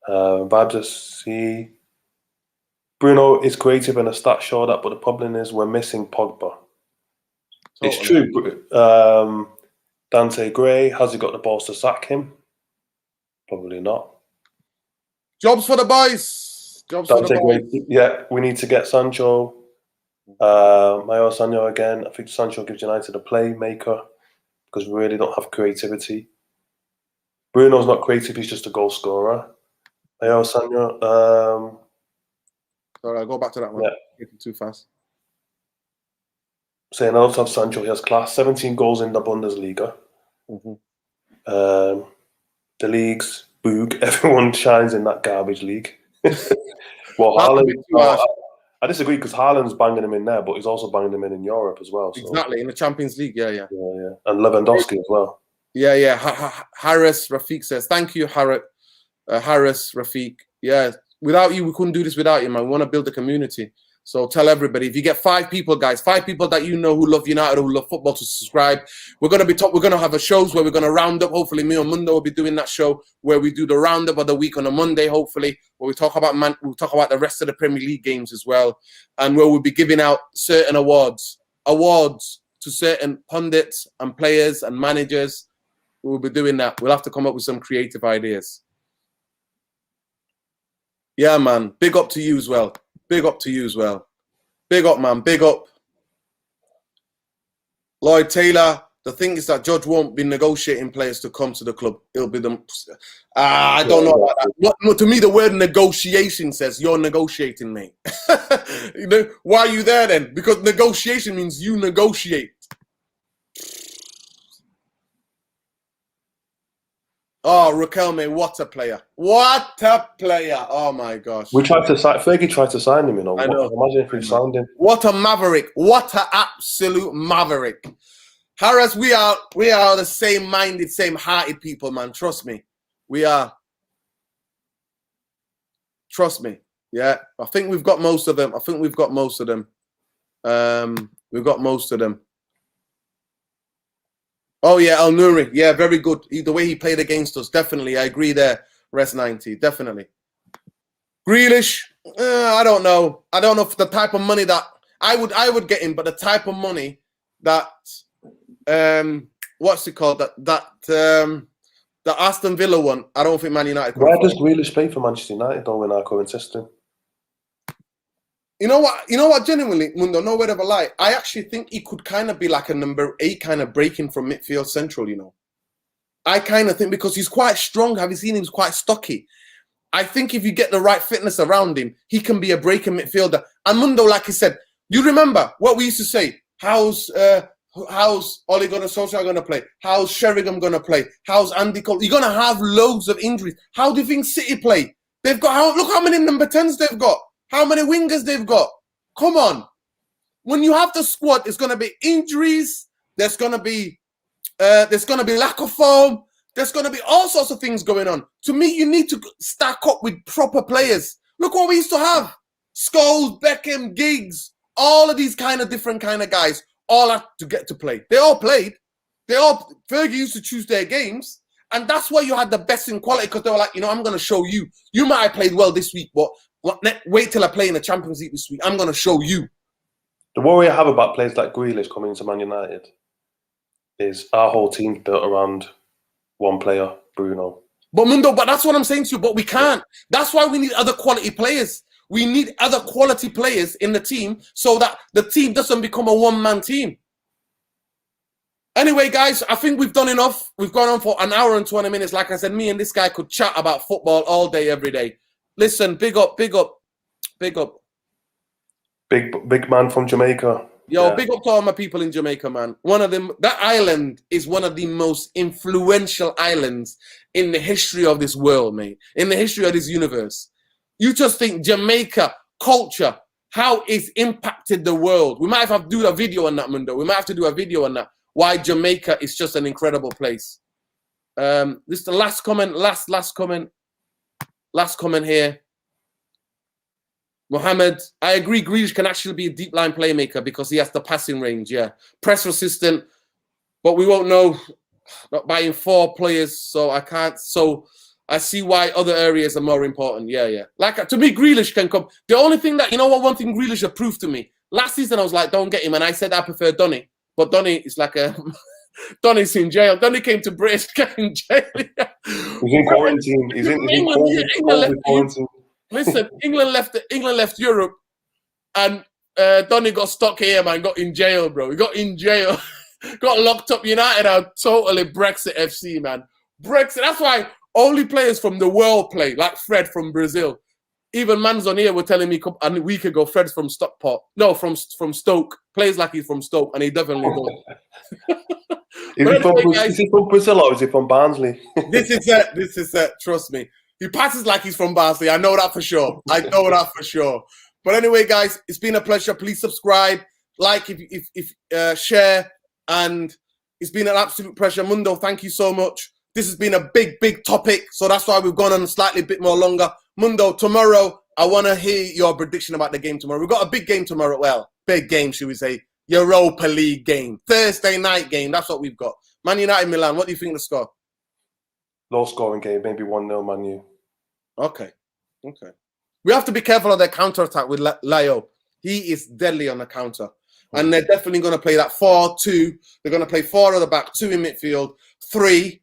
Vibes FC, Bruno is creative and a stat show that, but the problem is we're missing Pogba. Totally. It's true. Dante Gray, has he got the balls to sack him? Probably not. Jobs for the boys. Jobs Dante for the boys. Gray, yeah, we need to get Sancho. Mayo Sanyo again. I think Sancho gives United a playmaker because we really don't have creativity. Bruno's not creative, he's just a goal scorer. Mayo Sanyo. Sorry, I'll go back to that one. Yeah. Too fast. Saying I also have Sancho, he has class. 17 goals in the Bundesliga. The leagues, boog, everyone shines in that garbage league. Well, Haaland, I disagree because Haaland's banging him in there, but he's also banging him in Europe as well. So. Exactly, in the Champions League, yeah. And Lewandowski as well. Yeah. Harris Rafiq says, thank you, Harris Rafiq. Yeah, without you, we couldn't do this without you, man. We want to build a community. So tell everybody, if you get 5 people, guys, 5 people that you know who love United, who love football, to subscribe. We're going to have a shows where we're going to round up. Hopefully, me and Mundo will be doing that show where we do the roundup of the week on a Monday, hopefully, where we talk about the rest of the Premier League games as well, and where we'll be giving out certain awards to certain pundits and players and managers. We'll be doing that. We'll have to come up with some creative ideas. Yeah, man. Big up to you as well. Big up to you as well. Big up, man. Big up. Lloyd Taylor, the thing is that Judge won't be negotiating players to come to the club. It'll be them. I don't know about that. To me, the word negotiation says you're negotiating, mate. Why are you there then? Because negotiation means you negotiate. Oh, Raquelme, what a player. What a player. Oh, my gosh. Fergie tried to sign him, you know. I know. Imagine if we signed him. What a maverick. What an absolute maverick. Harris, we are the same-minded, same-hearted people, man. Trust me. We are. Trust me. Yeah. I think we've got most of them. We've got most of them. Oh, yeah, El Nouri. Yeah, very good. The way he played against us, definitely. I agree there, Res 90, definitely. Grealish, I don't know. I don't know if the type of money that I would get him, but the type of money that, what's it called? The Aston Villa one, I don't think Man United could. Why does Grealish play for Manchester United, though, in our current system? You know what, genuinely, Mundo, no word of a lie. I actually think he could kind of be like a number 8 kind of breaking from midfield central, you know. I kind of think because he's quite strong. Have you seen him? He's quite stocky. I think if you get the right fitness around him, he can be a breaking midfielder. And Mundo, like he said, you remember what we used to say? How's Ole Gunnar Solskjaer going to play? How's Sheringham going to play? How's Andy Cole? You're going to have loads of injuries. How do you think City play? They've got, look how many number 10s they've got. How many wingers they've got? Come on. When you have the squad, it's going to be injuries. There's going to be lack of form. There's going to be all sorts of things going on. To me, you need to stack up with proper players. Look what we used to have. Scholes, Beckham, Giggs, all of these kind of different kind of guys all had to get to play. They all played. Fergie used to choose their games. And that's why you had the best in quality, because they were like, you know, I'm going to show you. You might have played well this week, but wait till I play in the Champions League this week. I'm going to show you. The worry I have about players like Grealish coming into Man United is our whole team's built around one player, Bruno. But Mundo, but that's what I'm saying to you, but we can't. That's why we need other quality players. We need other quality players in the team so that the team doesn't become a one-man team. Anyway, guys, I think we've done enough. We've gone on for an hour and 20 minutes. Like I said, me and this guy could chat about football all day, every day. Listen, big up, big up, big up. Big man from Jamaica. Yo, big up to all my people in Jamaica, man. One of them, that island is one of the most influential islands in the history of this world, mate. In the history of this universe. You just think Jamaica culture, how it's impacted the world. We might have to do a video on that, Mundo. We might have to do a video on that. Why Jamaica is just an incredible place. This is the last comment, last comment here. Mohammed, I agree Grealish can actually be a deep line playmaker because he has the passing range, yeah. Press resistant, but we won't know not buying 4 players, so I can't. So I see why other areas are more important. Yeah. Like, to me, Grealish can come. The only thing that, you know what, one thing Grealish had proved to me. Last season, I was like, don't get him, and I said I prefer Donny. But Donny is like a... Donny's in jail. Donny came to British, got in jail. He's in quarantine. He's in quarantine. Listen, England left Europe, and Donny got stuck here, man. Got in jail, bro. He got in jail. Got locked up. United are totally Brexit FC, man. Brexit. That's why only players from the world play, like Fred from Brazil. Even mans on here were telling me a week ago, Fred's from Stockport. No, from Stoke. Plays like he's from Stoke, and he definitely does. Is he from Brazil or is he from Barnsley? This is it. This is it. Trust me. He passes like he's from Barnsley. I know that for sure. I know that for sure. But anyway, guys, it's been a pleasure. Please subscribe, like, if share, and it's been an absolute pleasure. Mundo, thank you so much. This has been a big topic, so that's why we've gone on a slightly bit more longer. Mundo, tomorrow, I want to hear your prediction about the game tomorrow. We've got a big game tomorrow. Well, big game, should we say. Europa League game. Thursday night game. That's what we've got. Man United, Milan. What do you think the score? Low scoring game, maybe 1-0 Man U. Okay. We have to be careful of their counter-attack with Leo. He is deadly on the counter. And they're definitely going to play that 4-2. They're going to play 4 at the back, 2 in midfield, 3,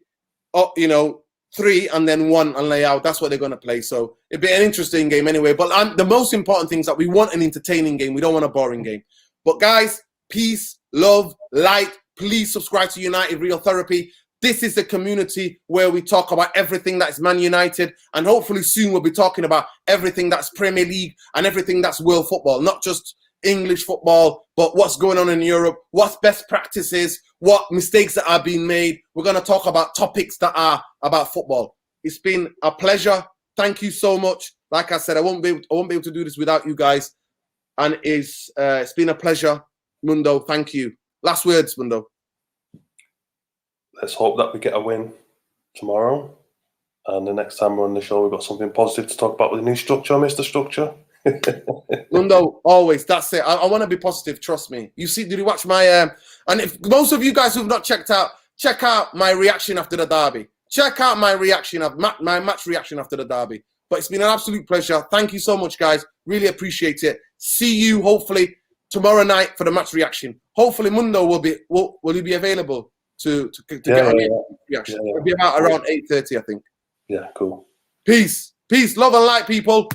3 and then 1 and lay out. That's what they're going to play. So it'd be an interesting game anyway. But the most important thing is that we want an entertaining game. We don't want a boring game. But guys, peace, love, light. Please subscribe to United Real Therapy. This is the community where we talk about everything that's Man United. And hopefully soon we'll be talking about everything that's Premier League and everything that's world football. Not just English football, but what's going on in Europe, what's best practices, what mistakes that are being made. We're going to talk about topics that are about football. It's been a pleasure. Thank you so much. Like I said, I won't be able to do this without you guys. And it's been a pleasure. Mundo, thank you. Last words, Mundo. Let's hope that we get a win tomorrow. And the next time we're on the show, we've got something positive to talk about with the new structure, Mr. Structure. Mundo, always. That's it. I want to be positive. Trust me. You see, did you watch my... and if most of you guys who've not checked out, check out my reaction after the derby. Check out my reaction of my match reaction after the derby. But it's been an absolute pleasure. Thank you so much, guys. Really appreciate it. See you, hopefully, tomorrow night for the match reaction. Hopefully, Mundo will he be available to get a reaction? It'll be about around 8:30, I think. Yeah, cool. Peace. Love and light, people.